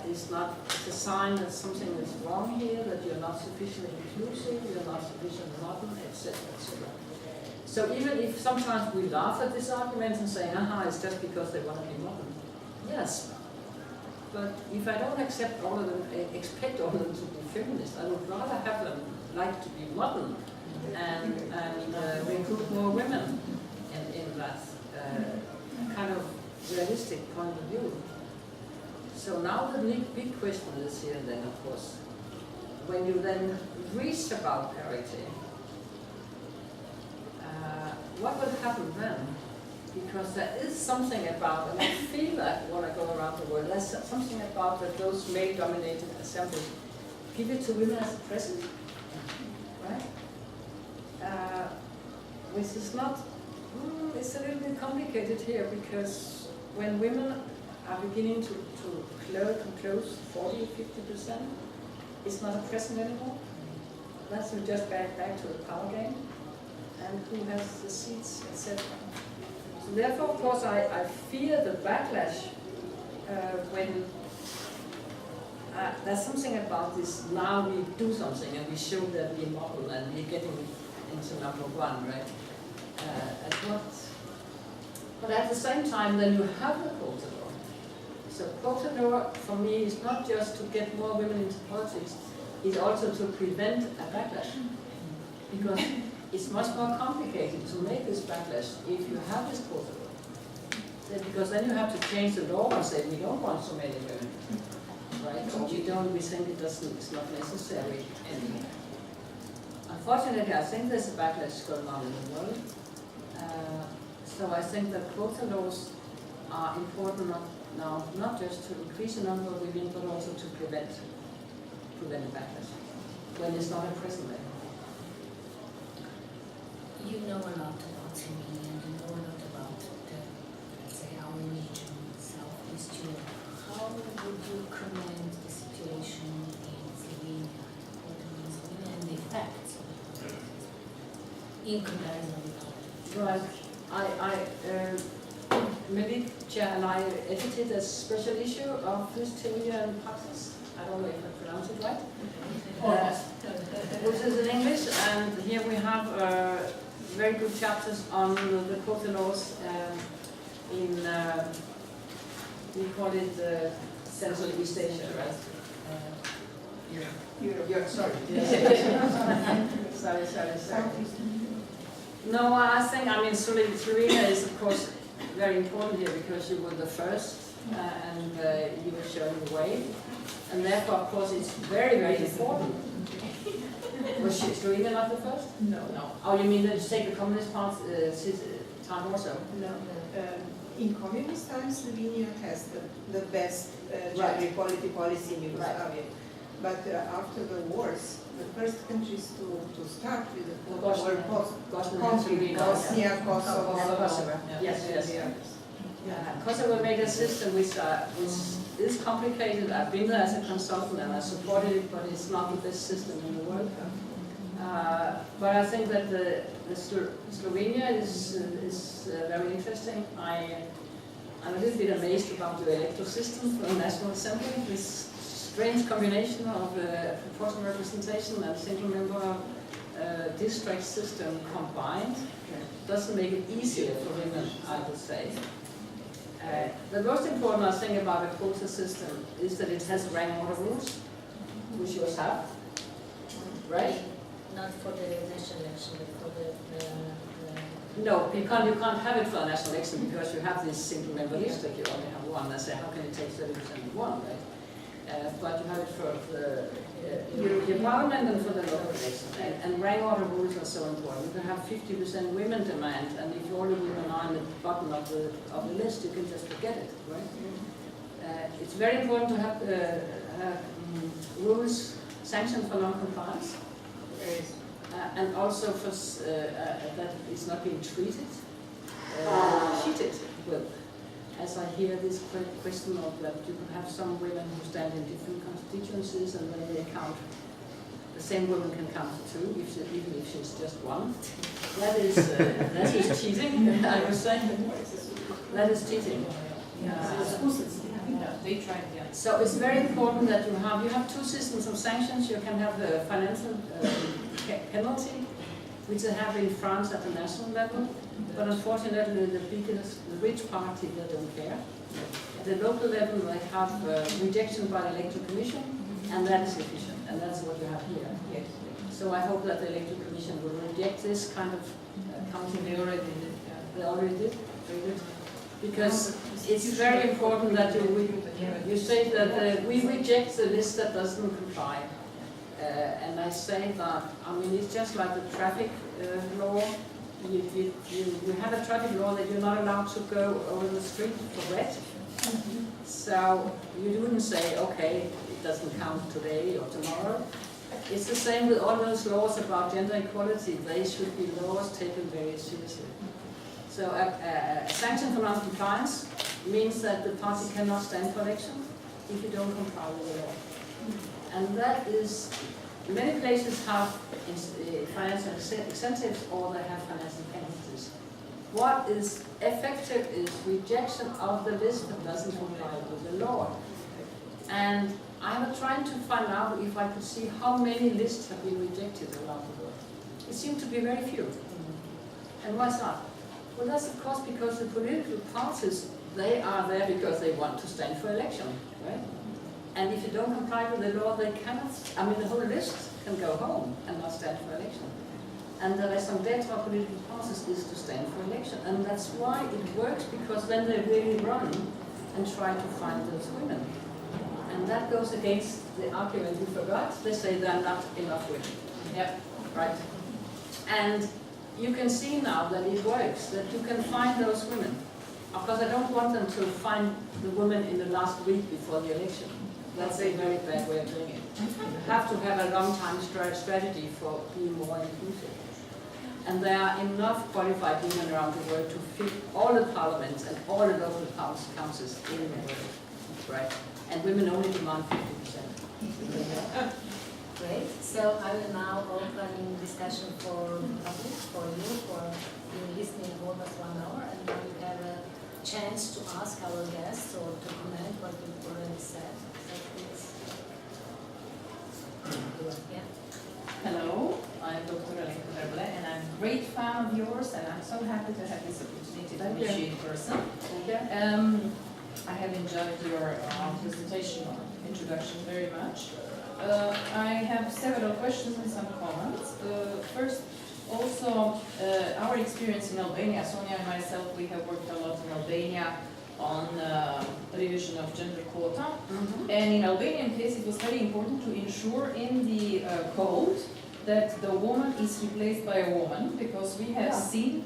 is not a sign that something is wrong here, that you're not sufficiently inclusive, you're not sufficiently modern, etc., etc. So even if sometimes we laugh at this argument and say, it's just because they want to be modern. Yes, but if I don't expect all of them to be feminists, I would rather have them like to be modern and recruit more women in that kind of realistic point of view. So now the big question is here then, of course, when you then reach about parity, what will happen then? Because there is something about, and I feel that when I go around the world, there's something about that those male-dominated assemblies give it to women as a present, right? Which is not, it's a little bit complicated here, because when women are beginning to close 40, 50%, it's not a present anymore. That's just back to the power game, and who has the seats, etc. So therefore, of course, I fear the backlash when there's something about this, now we do something and we show that we're model and we're getting into number one, right? But at the same time, then you have the quota law. So quota law, for me, is not just to get more women into politics, it's also to prevent a backlash. Because it's much more complicated to make this backlash if you have this quota law. Because then you have to change the law and say, we don't want so many women. Right? Or we think it's not necessary anymore. Unfortunately, I think there's a backlash going on in the world. So I think that quota laws are important now, not just to increase the number of women, but also to prevent a backlash when it's not a present level. You know a lot about Slovenia, and you know a lot about let's say, our region, Southeast Europe. How would you comment the situation in Slovenia, and the effects of it in comparison with others? Right. Milica and I edited a special issue of this theory and praxis. I don't know if I pronounce it right. Which is in English, and here we have very good chapters on the quota laws in, we call it Central East Asia, right? Europe, sorry. sorry. No, I think, I mean, Slovenia is of course very important here because you were the first and you were showing the way. And therefore, of course, it's very, very important. Was Slovenia not the first? No. Oh, you mean that you take the communist time also? No. In communist times, Slovenia has the best Right. gender equality policy in Yugoslavia. Right. But after the wars, the first countries to start with the quota Bosnia. were Bosnia, Bosnia, Kosovo, and Kosovo. Yes. and the others. Kosovo made a system which is complicated. I've been there as a consultant and I supported it, but it's not the best system in the world. But I think that the Slovenia is very interesting. I'm a little bit amazed about the electoral system for the National Assembly. This strange combination of proportional representation and single member district system combined doesn't make it easier for women, I would say. The most important thing about a quota system is that it has rank order rules, which yours have, right? Not for the national election, but for the No, you can't have it for a national election because you have this single member district, you only have one. I say, how can you take 30% of one, right? But you have it for the European Parliament and for the local election. And rank order rules are so important. You can have 50% women demand, and if all the women are in the bottom of the list, you can just forget it, right? It's very important to have rules sanctioned for non-compliance. And also for that it's not being cheated with. As I hear this question of that you can have some women who stand in different constituencies and when they count, the same woman can count two, even if she's just one. That is cheating, I would say. That is cheating. They tried, yeah. So it's very important that you have two systems of sanctions. You can have the financial penalty, which they have in France at the national level, but unfortunately the rich party, they don't care. At the local level they have rejection by the electoral commission, and that is efficient, and that's what you have here. Yes. So I hope that the electoral commission will reject this kind of counting. They already did it, yeah. They already did? Very good. Because it's very important that you say that we reject the list that doesn't comply. And I say that, I mean, it's just like the traffic law. You have a traffic law that you're not allowed to go over the street for red. So you wouldn't say, okay, it doesn't count today or tomorrow. It's the same with all those laws about gender equality. They should be laws taken very seriously. So a sanction for non-compliance means that the party cannot stand for election if you don't comply with the law. And that is, many places have financial incentives or they have financial penalties. What is effective is rejection of the list that doesn't comply with the law. And I was trying to find out if I could see how many lists have been rejected around the world. It seemed to be very few. And why is that? Well, that's of course because the political parties, they are there because they want to stand for election, right? And if you don't comply with the law, they cannot, I mean, the whole list can go home and not stand for election. And the raison d'etre of political parties is to stand for election. And that's why it works, because then they really run and try to find those women. And that goes against the argument you forgot. They say there are not enough women. Yep. Right. And you can see now that it works, that you can find those women. Of course, I don't want them to find the woman in the last week before the election. That's a very bad way of doing it. You have to have a long-time strategy for being more inclusive. And there are enough qualified women around the world to fit all the parliaments and all the local councils in the world. Right? And women only demand 50%. Great. So I will now open discussion for public, for you, for being listening almost 1 hour, and then we have a chance to ask our guests or to comment what we've already said. So please. Yeah. Hello, I'm Dr. Alenka Verble and I'm great fan of yours, and I'm so happy to have this opportunity to meet you in person. I have enjoyed your presentation or introduction very much. I have several questions and some comments. First, also our experience in Albania. Sonia and myself, we have worked a lot in Albania on revision of gender quota. And in Albanian case, it was very important to ensure in the code that the woman is replaced by a woman, because we have seen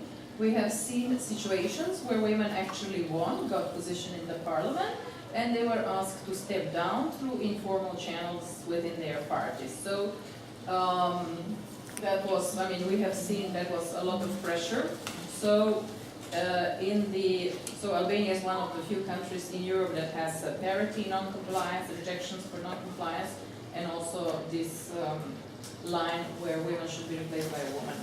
situations where women actually got position in the parliament, and they were asked to step down through informal channels within their parties. So that was, I mean, we have seen that was a lot of pressure. So so Albania is one of the few countries in Europe that has parity non-compliance, rejections for non-compliance, and also this line where women should be replaced by a woman.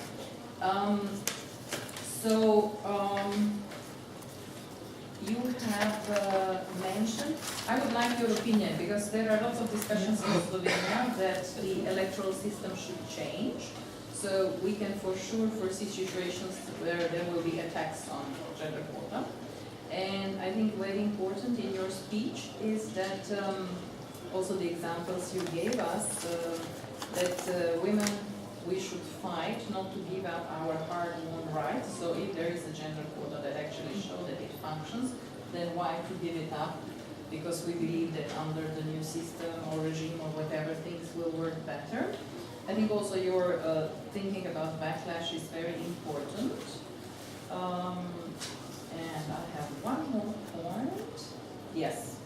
You have mentioned, I would like your opinion, because there are lots of discussions in Slovenia that the electoral system should change. So we can for sure foresee situations where there will be attacks on gender quota. And I think very important in your speech is that also the examples you gave us, that women, we should fight not to give up our hard-won rights. So if there is a gender quota that actually shows that it functions, then why to give it up? Because we believe that under the new system or regime or whatever, things will work better. I think also your thinking about backlash is very important. And I have one more point. Yes.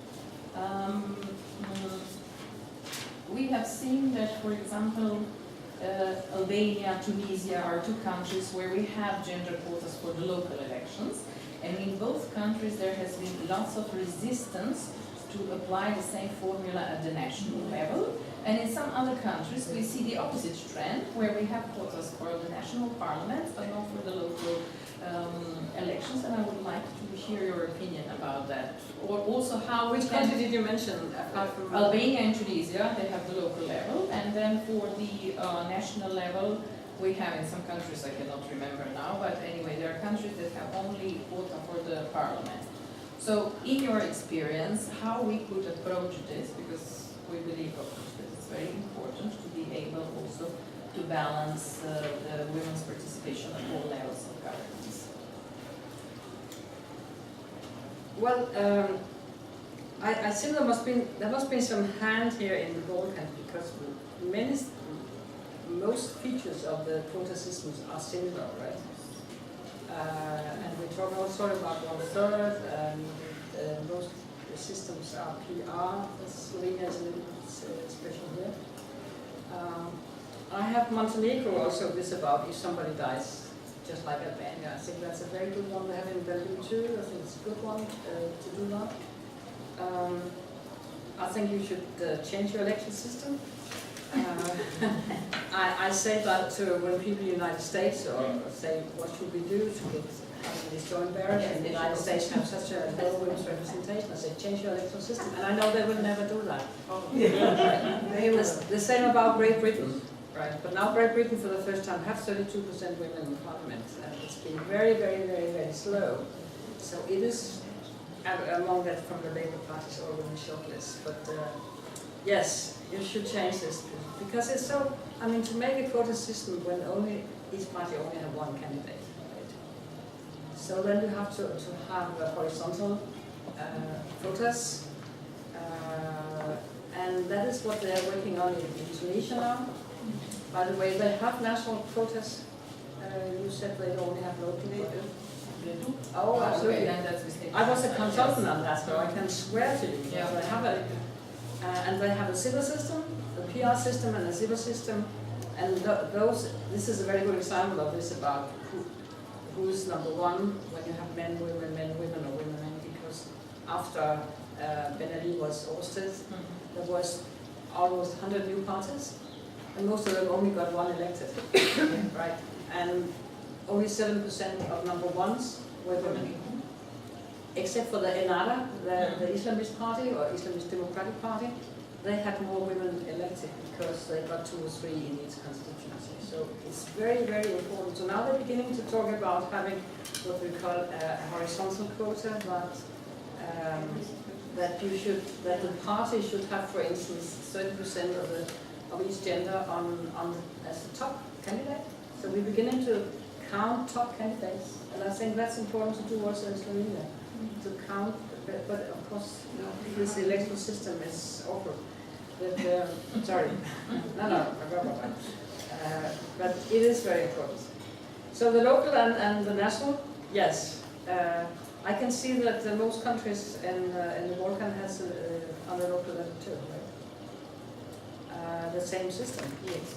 We have seen that, for example, Albania, Tunisia are two countries where we have gender quotas for the local elections. And in both countries there has been lots of resistance to apply the same formula at the national level. And in some other countries we see the opposite trend, where we have quotas for the national parliaments but not for the local elections. And I would like to hear your opinion about that. Or also how... Which country did you mention apart from... Albania and Tunisia, they have the local level. And then for the national level, we have in some countries, I cannot remember now, but anyway, there are countries that have only quota for the parliament. So in your experience, how we could approach this, because we believe of course that it's very important to be able also to balance the women's participation at all levels of governance. Well, I think there must be some hand here in the Balkans, because most features of the quota systems are similar, right? And we talk also about 1/3, and most systems are PR. Slovenia is a little bit special here. I have Montenegro also this about if somebody dies, just like Albania. I think that's a very good one to have in Berlin too. I think it's a good one to do that. I think you should change your election system. I say that to when people in the United States or say what should we do to get this joint barrier, and the United States have such a low women's representation. I say change your electoral system, and I know they will never do that. The same about Great Britain, right? But now Great Britain for the first time have 32% women in parliament, and it's been very, very, very, very slow. So it is among that from the Labour Party's all women shortlist, but. Yes, you should change this, because it's so, I mean, to make a quota system when each party only have one candidate, right? So then you have to have horizontal quotas, and that is what they are working on in Tunisia now. By the way, they have national quotas. You said they only have local. They do? Oh, absolutely. Okay, then that's mistake. I was a consultant on that, so I can swear to you. Yeah. They have a and they have a civil system, a PR system, and a civil system, and this is a very good example of this about who's number one when you have men, women, or women, men, because after Ben Ali was ousted, there was almost 100 new parties, and most of them only got one elected, right? And only 7% of number ones were women. Except for the Ennahda, the Islamist party or Islamist Democratic Party, they had more women elected because they got 2 or 3 in each constituency. So it's very, very important. So now they're beginning to talk about having what we call a horizontal quota, but that the party should have, for instance, 30% of each gender as the top candidate. So we're beginning to count top candidates, and I think that's important to do also in Slovenia, to count. But of course, you know, this electoral system is awful. But, sorry, but it is very important. So the local and the national, yes. I can see that most countries in the Balkan has on the local level too, right? The same system. Yes.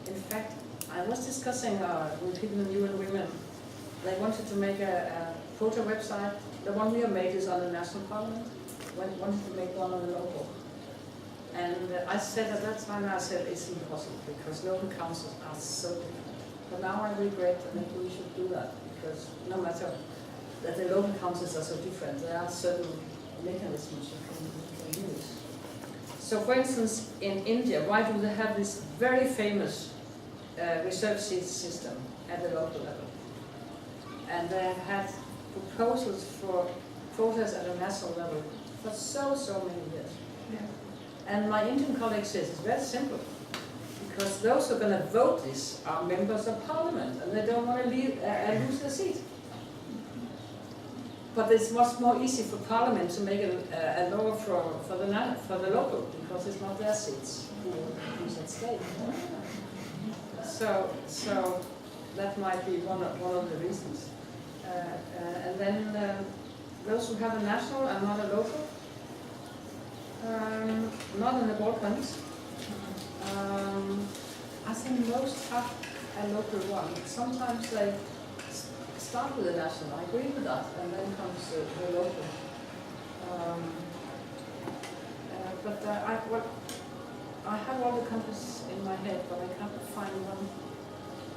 In fact, I was discussing with people in UN Women. They wanted to make a photo website. The one we have made is on the national parliament. Wanted to make one on the local. And I said at that time, it's impossible because local councils are so different. But now I regret that we should do that because no matter that the local councils are so different, there are certain mechanisms you can use. So for instance, in India, why do they have this very famous reserve seat system at the local level? And they have had proposals for quotas at a national level for so many years. Yeah. And my Indian colleague says it's very simple, because those who are going to vote this are members of parliament, and they don't want to lose their seat. But it's much more easy for parliament to make a law for the local, because it's not their seats who's at stake. So that might be one of the reasons. And then those who have a national and not a local, not in the Balkans. I think most have a local one. Sometimes they start with the national, I agree with that, and then comes the local. I have all the countries in my head, but I can't find one.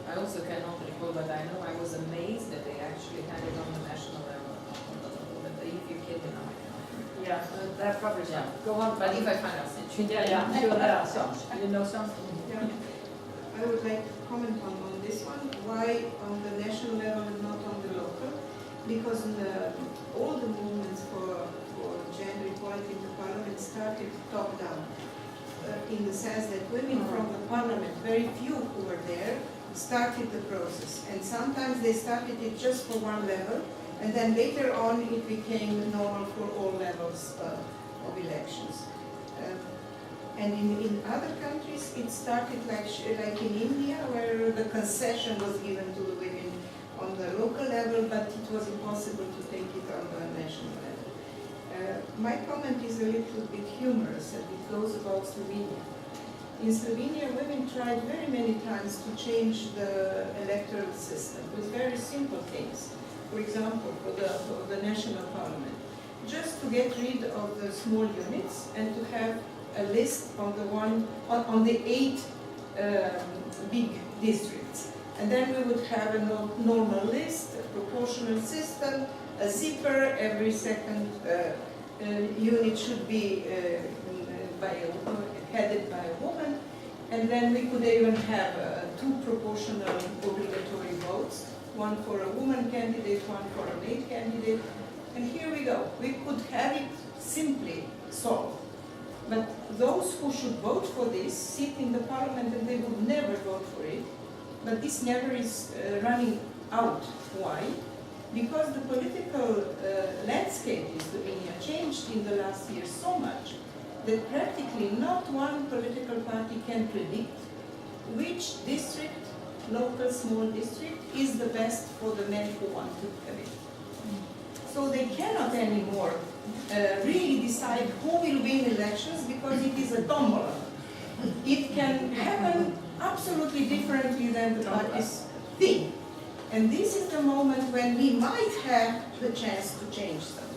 I also cannot recall, but I know I was amazed that they actually had it on the national level, not on the local. But if you kid me now, I cannot. Yeah, that probably Yeah. Go on, But if I find out, I'll send you. yeah, sure, there are some. You know something? Yeah. I would like to comment on this one. Why on the national level and not on the local? Because all the movements for gender equality in the parliament started top down. In the sense that women from the parliament, very few who were there, started the process. And sometimes they started it just for one level, and then later on it became normal for all levels of elections. And in other countries it started like in India, where the concession was given to the women on the local level, but it was impossible to take it on the national level. My comment is a little bit humorous, and it goes about Slovenia. In Slovenia, women tried very many times to change the electoral system with very simple things. For example, for the national parliament, just to get rid of the small units and to have a list on the 8 big districts. And then we would have a normal list, a proportional system, a zipper. Every second unit should be headed by a woman. And then we could even have 2 proportional obligatory votes, one for a woman candidate, one for a male candidate. And here we go. We could have it simply solved. But those who should vote for this sit in the parliament and they would never vote for it. But this never is running out. Why? Because the political landscape in Slovenia changed in the last year so much that practically not one political party can predict which district, local small district, is the best for the men who want to have it. So they cannot anymore really decide who will win elections, because it is a tombola. It can happen absolutely differently than the parties think. And this is the moment when we might have the chance to change them.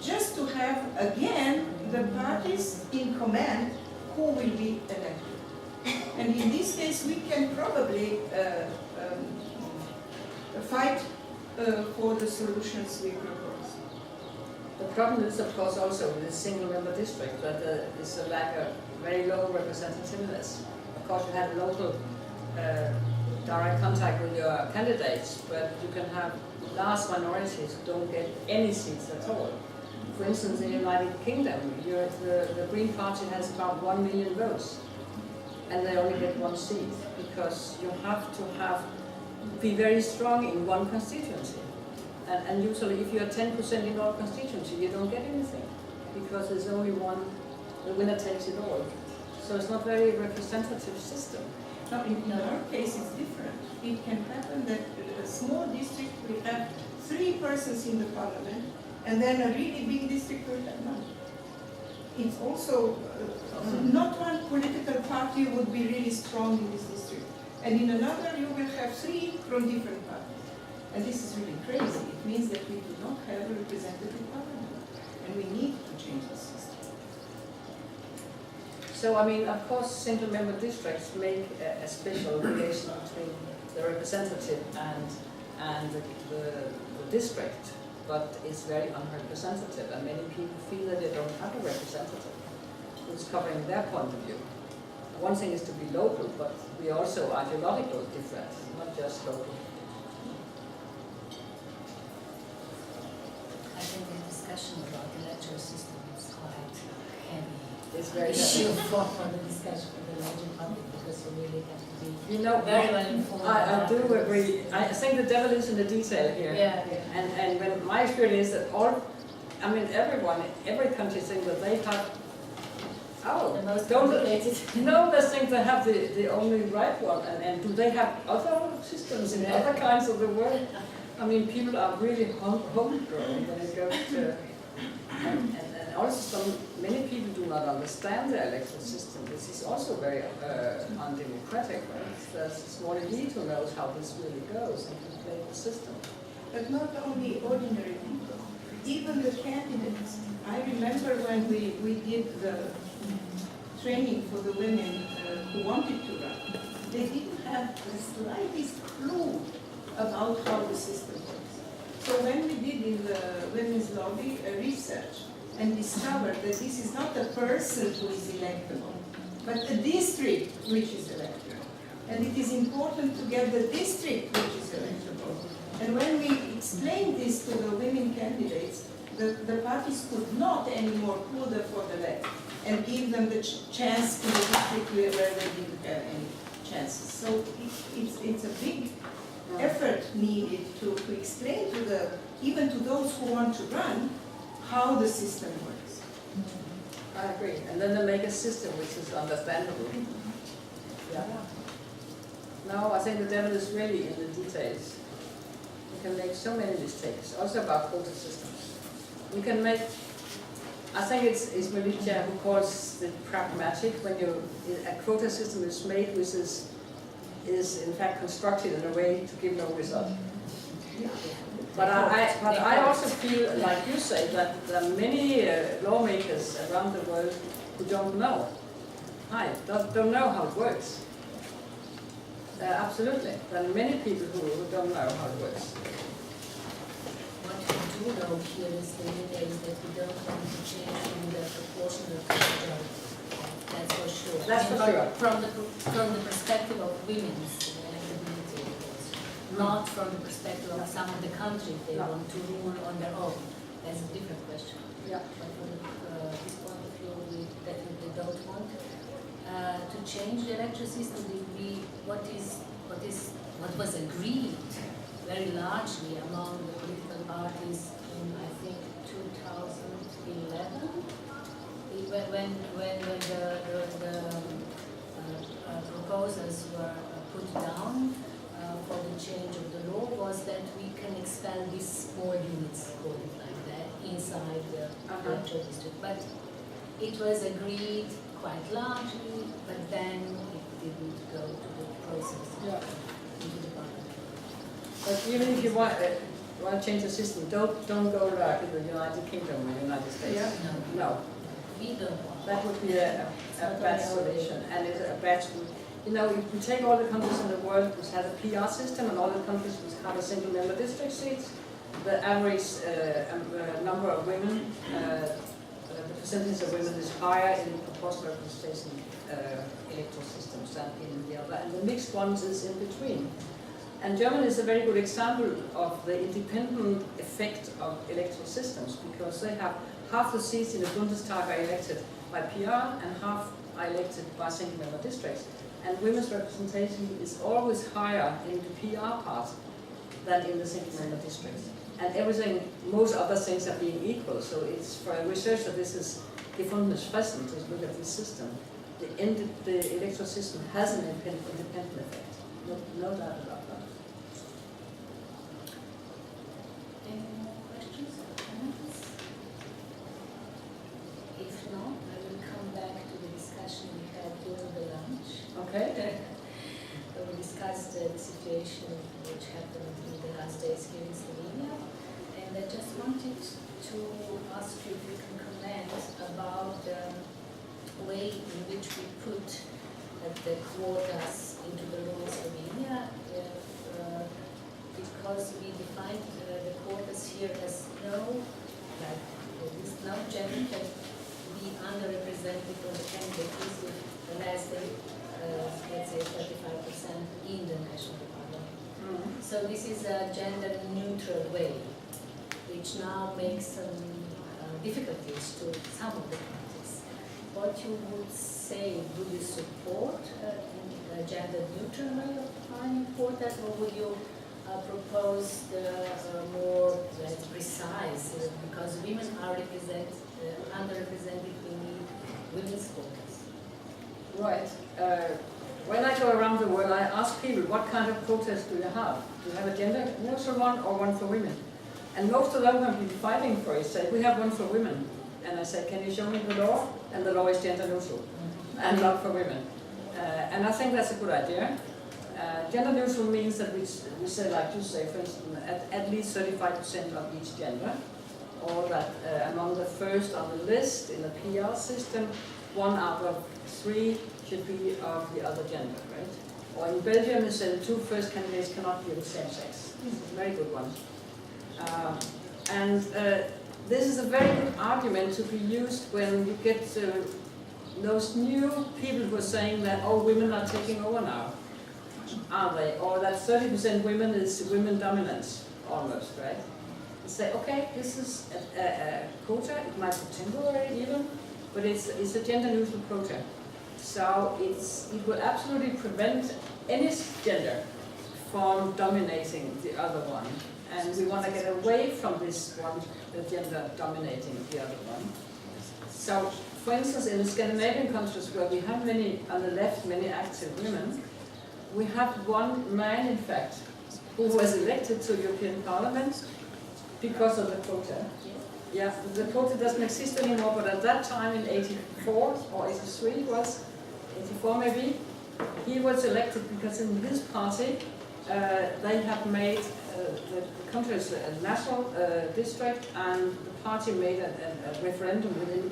Just to have, again, the parties in command who will be elected. And in this case, we can probably fight for the solutions we propose. The problem is, of course, also with this single-member district that there is a lack of very low representativeness. Of course, you have local direct contact with your candidates, but you can have large minorities who don't get any seats at all. For instance, in the United Kingdom, the Green Party has about 1 million votes, and they only get 1 seat because you have to be very strong in one constituency. And usually if you are 10% in all constituency, you don't get anything because there's only one, the winner takes it all. So it's not very representative system. Now, in our case, it's different. It can happen that a small district will have 3 persons in the parliament, and then a really big district will have none. It's also, not one political party would be really strong in this district. And in another, you will have 3 from different parties. And this is really crazy. It means that we do not have a representative parliament. And we need to change the system. So, I mean, of course, single-member districts make a special relation between the representative and the district, but it's very unrepresentative, and many people feel that they don't have a representative who's covering their point of view. One thing is to be local, but we are also ideological different, not just local. I think the discussion about the electoral system is quite heavy. It's very issue for the discussion for the larger public, because you really have to be very well informed. I do agree. I think the devil is in the detail here. Yeah. And when my experience is that every country thinks that they have, The most don't complicated. no, they think they have the only right one. And do they have other systems in other kinds of the world? I mean, people are really homegrown when it goes to, and also many people do not understand the electoral system. This is also very undemocratic. Right? There's a small elite who knows how this really goes and can play the system. But not only ordinary people, even the candidates. I remember when we did the training for the women who wanted to run, they didn't have the slightest clue about how the system works. So when we did in the women's lobby research and discovered that this is not a person who is electable, but a district which is electable. And it is important to get the district which is electable. And when we explained this to the women candidates, the parties could not anymore pull them for the left and give them the chance to the district where they didn't have any chances. So it's a big effort needed to explain to even to those who want to run how the system works. I agree. And then they make a system which is understandable. Yeah. No, I think the devil is really in the details. You can make so many mistakes, also about quota systems. You can make, I think it's Militia who calls it pragmatic when a quota system is made which is in fact constructed in a way to give no result. But I also feel, like you say, that there are many lawmakers around the world who don't know. Don't know how it works. Absolutely. There are many people who don't know how it works. What we do know here is the idea is that we don't want to change from the proportional to the majority. That's for sure. That's for sure. From the perspective of women's electability, not from the perspective of some of the countries they want to rule on their own. That's a different question. Yeah. But from this point of view, we definitely don't want to change the electoral system. What was agreed very largely among the political parties in, I think, 2011, when the proposals were put down for the change of the law, was that we can expel these small units, call it like that, inside the electoral district. But it was agreed quite largely, but then it didn't go to the process. Into the parliament. But even if you want to change the system, don't go like in the United Kingdom or United States. Yeah. No. We don't want That would be a bad solution, and it's a bad. You know, if we take all the countries in the world which have a PR system and all the countries which have a single-member district seats, the average number of women, the percentage of women is higher in proportional representation electoral systems than in the other, and the mixed ones is in between. And Germany is a very good example of the independent effect of electoral systems, because they have half the seats in the Bundestag are elected by PR and half are elected by single member districts. And women's representation is always higher in the PR part than in the single member districts. And everything, most other things are being equal, so it's for a researcher this is gefundenes Fressen to look at this system. The electoral system has an independent effect, no doubt about that. Any more questions or comments? If not, I will come back to the discussion we had during the lunch. Okay. We discussed the situation which happened in the last days here in Slovenia, and I just wanted to ask you if you can comment about the way in which we put the quotas into the law in Slovenia, because we defined the quotas here as no gender can be underrepresented on the candidates with less than let's say 35% in the national parliament. Mm-hmm. So this is a gender neutral way, which now makes some difficulties to some of the parties. What you would say, would you support a gender neutral way of defining quotas, or would you propose the more precise, because women are underrepresented, we need women's quotas? Right. When I go around the world, I ask people, what kind of quotas do you have? Do you have a gender neutral one or one for women? And most of them have been fighting for it, say, we have one for women. And I say, can you show me the law? And the law is gender neutral and not for women. And I think that's a good idea. Gender neutral means that we say, like you say, for instance, at least 35% of each gender, or that among the first on the list in the PR system, 1 out of 3 should be of the other gender, right? Or in Belgium, it said the 2 first candidates cannot be of the same sex. It's a very good one. This is a very good argument to be used when you get those new people who are saying that, oh, women are taking over now, are they? Or that 30% women is women dominance, almost, right? You say, okay, this is a quota, it might be temporary even, but it's a gender neutral quota. So it will absolutely prevent any gender from dominating the other one. And we want to get away from this one gender dominating the other one. So, for instance, in the Scandinavian countries where we have many, on the left, many active women, we have one man, in fact, who was elected to European Parliament because of the quota. Yeah, the quota doesn't exist anymore, but at that time in 84 or 83 it was, 84 maybe, he was elected because in his party they have made the country's a national district, and the party made a referendum within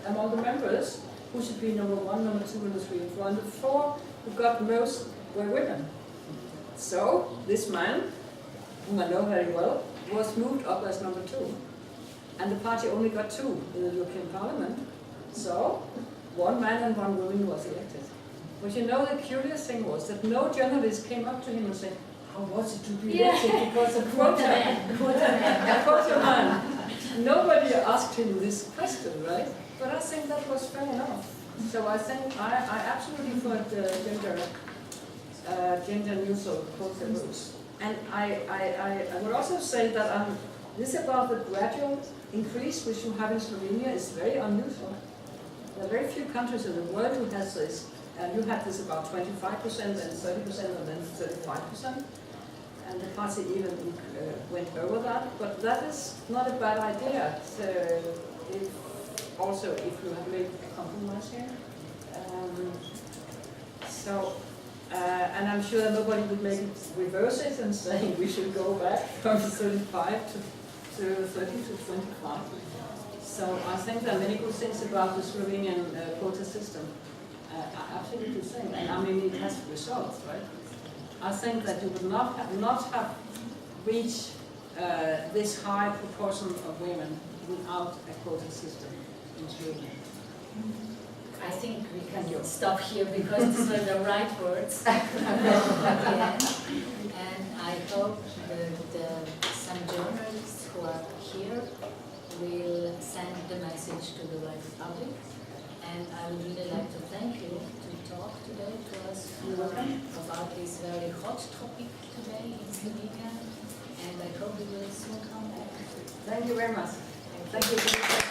among the members who should be number 1, number 2, number 3, and 4, and the 4 who got most were women. So this man, whom I know very well, was moved up as number 2. And the party only got 2 in the European Parliament. So 1 man and 1 woman was elected. But you know, the curious thing was that no journalist came up to him and said, how was it to be elected because of quota? A quota man. Nobody asked him this question, right? But I think that was fair enough. So I think I absolutely thought gender neutral quota rules. And I would also say that this about the gradual increase which you have in Slovenia is very unusual. There are very few countries in the world who has this. And you had this about 25% and 30% and then 35%. And the party even went over that. But that is not a bad idea. So if you have made a compromise here. And I'm sure nobody would make it reverse it and say we should go back from 35 to 30 to 25. So I think there are many good things about the Slovenian quota system. I absolutely think, and I mean it has results, right? I think that you would not have reached this high proportion of women without a quota system in Sweden. I think we can stop here because these were the right words at the end. And I hope that some journalists who are here will send the message to the wider public. And I would really like to thank you to talk today to us about this very hot topic today in Slovenia. And I hope you will soon come back. Thank you very much. Thank you.